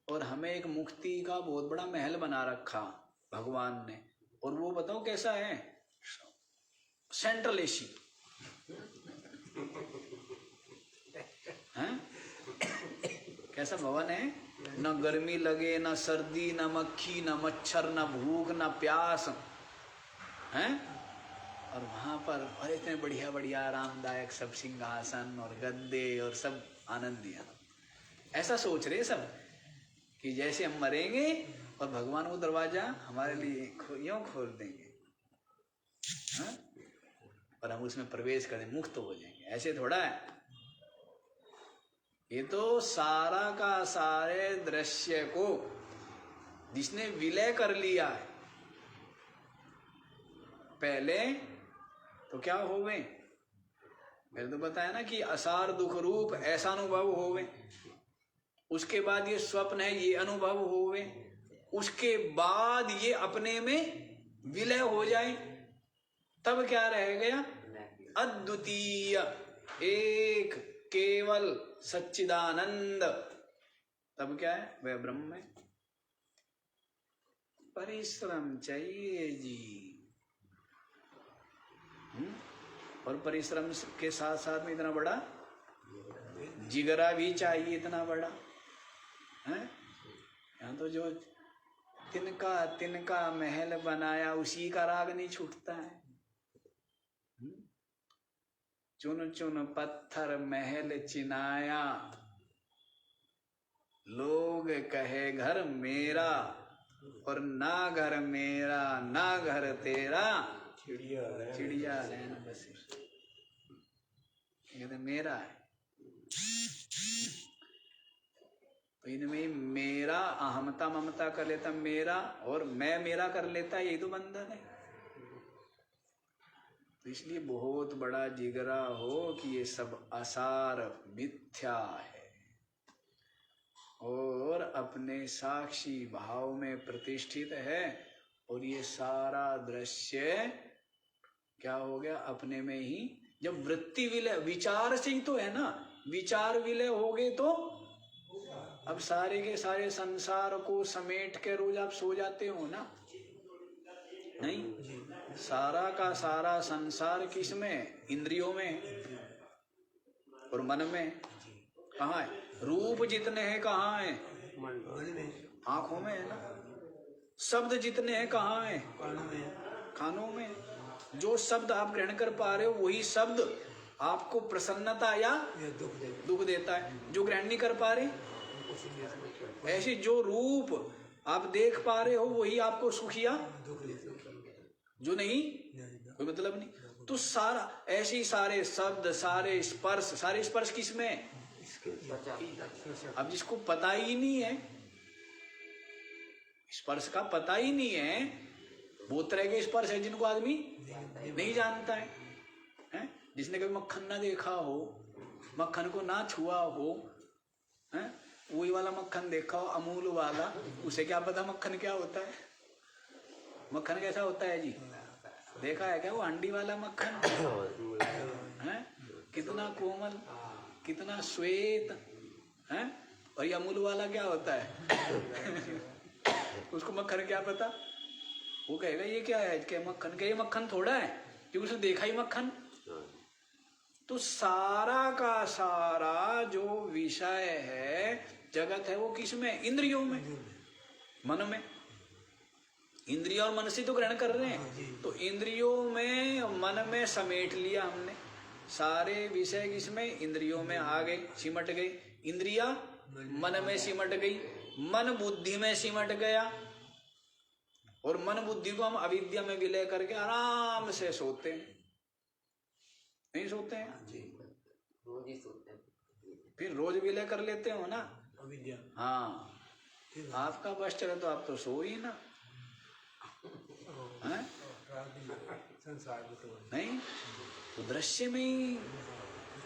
Speaker 1: और हमें एक मुक्ति का बहुत बड़ा महल बना रखा भगवान ने। और वो बताओ कैसा है? सेंट्रल एसी हैं? कैसा भवन है? न गर्मी लगे, न सर्दी, न मक्खी, न मच्छर, न भूख, न प्यास, हैं? और वहां पर और इतने बढ़िया बढ़िया आरामदायक सब सिंहासन और गद्दे और सब आनंद दिया। ऐसा सोच रहे सब कि जैसे हम मरेंगे और भगवान वो दरवाजा हमारे लिए यूं खोल देंगे, हाँ? और हम उसमें प्रवेश करें, मुक्त हो जाएंगे। ऐसे थोड़ा है, ये तो सारा का सारे दृश्य को जिसने विलय कर लिया है, पहले तो क्या होवे? मैंने तो बताया ना कि असार दुख रूप ऐसा अनुभव होवे, उसके बाद ये स्वप्न है ये अनुभव होवे, उसके बाद ये अपने में विलय हो जाए, तब क्या रह गया? अद्वितीय एक केवल सच्चिदानंद। तब क्या है? वह ब्रह्म है। परिश्रम चाहिए जी, और परिश्रम के साथ साथ में इतना बड़ा जिगरा भी चाहिए, इतना बड़ा है। यहाँ तो जो तिनका तिनका महल बनाया उसी का राग नहीं छूटता है। चुन चुन पत्थर महल चिनाया, लोग कहे घर मेरा और ना घर मेरा ना घर तेरा, चिड़िया रहना बस कहते मेरा है। तो इनमें मेरा अहमता ममता कर लेता मेरा, और मैं मेरा कर लेता, यही तो बंधन है। तो इसलिए बहुत बड़ा जिगरा हो कि ये सब आसार मिथ्या है और अपने साक्षी भाव में प्रतिष्ठित है, और ये सारा दृश्य क्या हो गया अपने में ही। जब वृत्ति विलय विचार से ही तो है ना, विचार विलय हो गए तो अब सारे के सारे संसार को समेट के रोज आप सो जाते हो ना, नहीं? सारा का सारा संसार किस में? इंद्रियों में और मन में। कहाँ है? रूप जितने हैं कहाँ है? आंखों में है ना। शब्द जितने हैं कहाँ है? कानों में। जो शब्द आप ग्रहण कर पा रहे हो वही शब्द आपको प्रसन्नता या दुख देता है। जो ग्रहण नहीं कर पा रहे, ऐसे जो रूप आप देख पा रहे हो वही आपको सुख या जो नहीं, कोई मतलब नहीं। तो सारा ऐसे ही सारे शब्द, सारे स्पर्श किस में? अब जिसको पता ही नहीं है, स्पर्श का पता ही नहीं है, बहुत तरह के स्पर्श है जिनको आदमी नहीं जानता है? जिसने कभी मक्खन ना देखा हो, मक्खन को ना छुआ हो, है? वही वाला मक्खन देखा हो अमूल वाला, उसे क्या पता मक्खन क्या होता है? मक्खन कैसा होता है जी? देखा है क्या वो हंडी वाला मक्खन है? कितना कोमल, कितना श्वेत है। और ये अमूल वाला क्या होता है? उसको मक्खन क्या पता? वो कहेगा ये क्या है, क्या मक्खन? क्या ये मक्खन थोड़ा है क्योंकि उसने देखा ही मक्खन। तो सारा का सारा जो विषय है, जगत है, वो किस में? इंद्रियों में, मन में। इंद्रियों और मन से तो ग्रहण कर रहे हैं, तो इंद्रियों में मन में समेट लिया हमने। सारे विषय किसमें? इंद्रियों में आ गए, सिमट गए। इंद्रिया मन में सिमट गई, मन बुद्धि में सिमट गया, और मन बुद्धि को हम अविद्या में विलय करके आराम से सोते हैं। नहीं सोते हैं?
Speaker 3: रोज ही सोते हैं।
Speaker 1: फिर रोज विलय कर लेते हो ना
Speaker 2: अविद्या।
Speaker 1: हाँ, आपका बस चले तो आप तो सो ही ना है? नहीं तो दृश्य में ही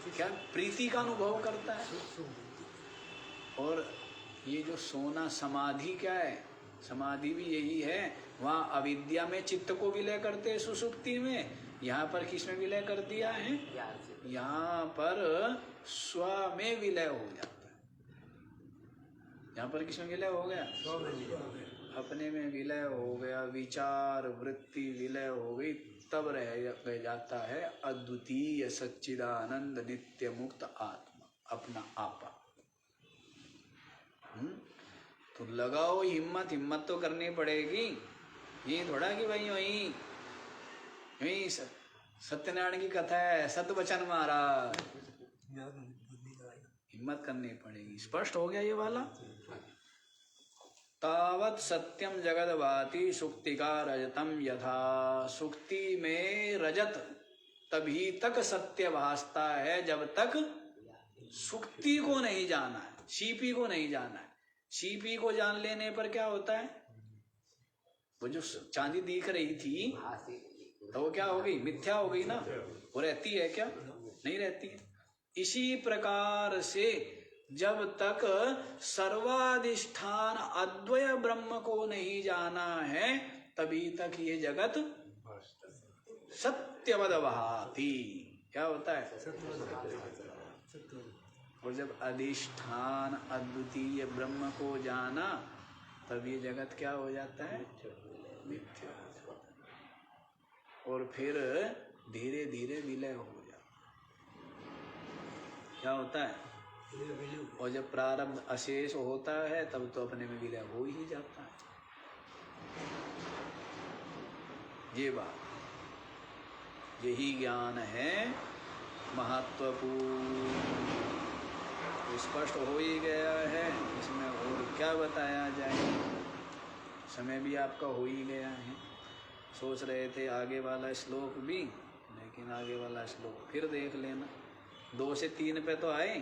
Speaker 1: क्या प्रीति का अनुभव करता है। और ये जो सोना समाधि क्या है? समाधि भी यही है। वहाँ अविद्या में चित्त को विलय करते हैं सुषुप्ति में, यहाँ पर किस में विलय कर दिया है? यहाँ पर स्व में विलय हो जाता है। यहाँ पर किस में विलय हो गया? अपने में विलय हो गया, विचार वृत्ति विलय हो गई, तब रह जाता है अद्वितीय सच्चिदानंद नित्य मुक्त आत्मा, अपना आपा। तो लगाओ हिम्मत तो करनी पड़ेगी। ये थोड़ा कि भाई वही सत्यनारायण की कथा है, सतवचन महाराज, हिम्मत करनी पड़ेगी। स्पष्ट हो गया ये वाला? तावत सत्यम जगद भाति सुक्ति का रजतम यथा। सुक्ति में रजत तभी तक सत्य भासता है जब तक सुक्ति को नहीं जाना है, सीपी को नहीं जाना है। सीपी को जान लेने पर क्या होता है? वो जो चांदी दिख रही थी तो वो क्या हो गई? मिथ्या हो गई ना। वो रहती है क्या? नहीं रहती है। इसी प्रकार से जब तक सर्वाधिष्ठान अद्वय ब्रह्म को नहीं जाना है तभी तक ये जगत सत्यवद भाति। क्या होता है? और जब अधिष्ठान अद्वितीय ब्रह्म को जाना तब ये जगत क्या हो जाता है? मिथ्या हो जाता है। और फिर धीरे धीरे विलय हो जाता। क्या होता है? और जब प्रारब्ध अशेष होता है तब तो अपने में विलय हो ही जाता है। ये बात, यही ज्ञान है महत्वपूर्ण। तो स्पष्ट हो ही गया है, इसमें और क्या बताया जाए। समय भी आपका हो ही गया है। सोच रहे थे आगे वाला श्लोक भी, लेकिन आगे वाला श्लोक फिर देख लेना। 2 से 3 पे तो आए,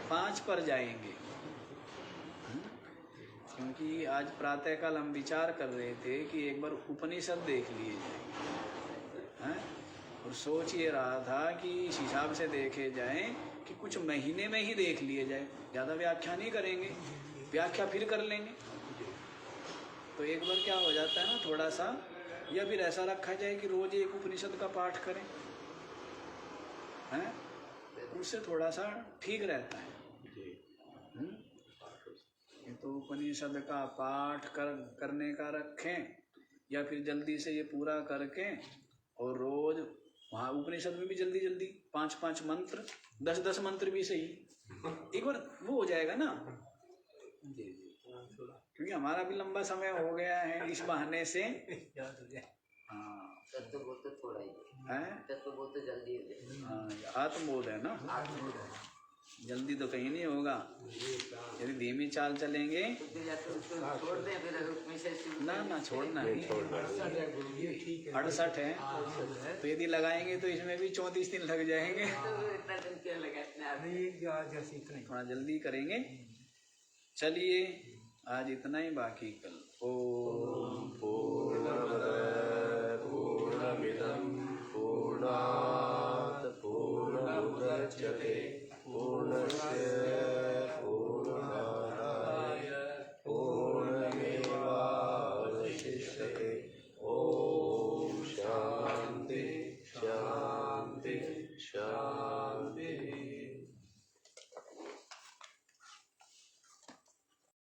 Speaker 1: 5 पर जाएंगे। क्योंकि आज प्रातःकाल हम विचार कर रहे थे कि एक बार उपनिषद देख लिए जाए, और सोच ये रहा था कि इस हिसाब से देखे जाए कि कुछ महीने में ही देख लिए जाए, ज़्यादा व्याख्या नहीं करेंगे, व्याख्या फिर कर लेंगे। तो एक बार क्या हो जाता है ना, थोड़ा सा, या फिर ऐसा रखा जाए कि रोज एक उपनिषद का पाठ करें, हैं? उससे थोड़ा सा ठीक रहता है। तो उपनिषद का पाठ करने का रखें, या फिर जल्दी से ये पूरा करके, और रोज वहाँ उपनिषद में भी जल्दी जल्दी 5-5 मंत्र, 10-10 मंत्र भी सही, एक बार वो हो जाएगा ना। क्योंकि हमारा भी लंबा समय हो गया है, इस बहाने से हाँ
Speaker 3: तत्व बोध तो थोड़ा ही
Speaker 1: है,
Speaker 3: तत्व बोध तो जल्दी हो जाए।
Speaker 1: हाँ आत्मबोध है ना,
Speaker 3: आत्मबोध है,
Speaker 1: जल्दी तो कहीं नहीं होगा। यदि धीमी चाल चलेंगे
Speaker 3: तो फिर या तो उसको छोड़ दें, फिर उपनिषद शुरू
Speaker 1: ना, ना छोड़ना नहीं, 68 है, तो यदि लगाएंगे तो इसमें भी 34 दिन लग जाएंगे।
Speaker 3: तो इतना दिन क्या लगा, इतना
Speaker 1: थोड़ा जल्दी करेंगे। चलिए आज इतना ही, बाकी कल। ओम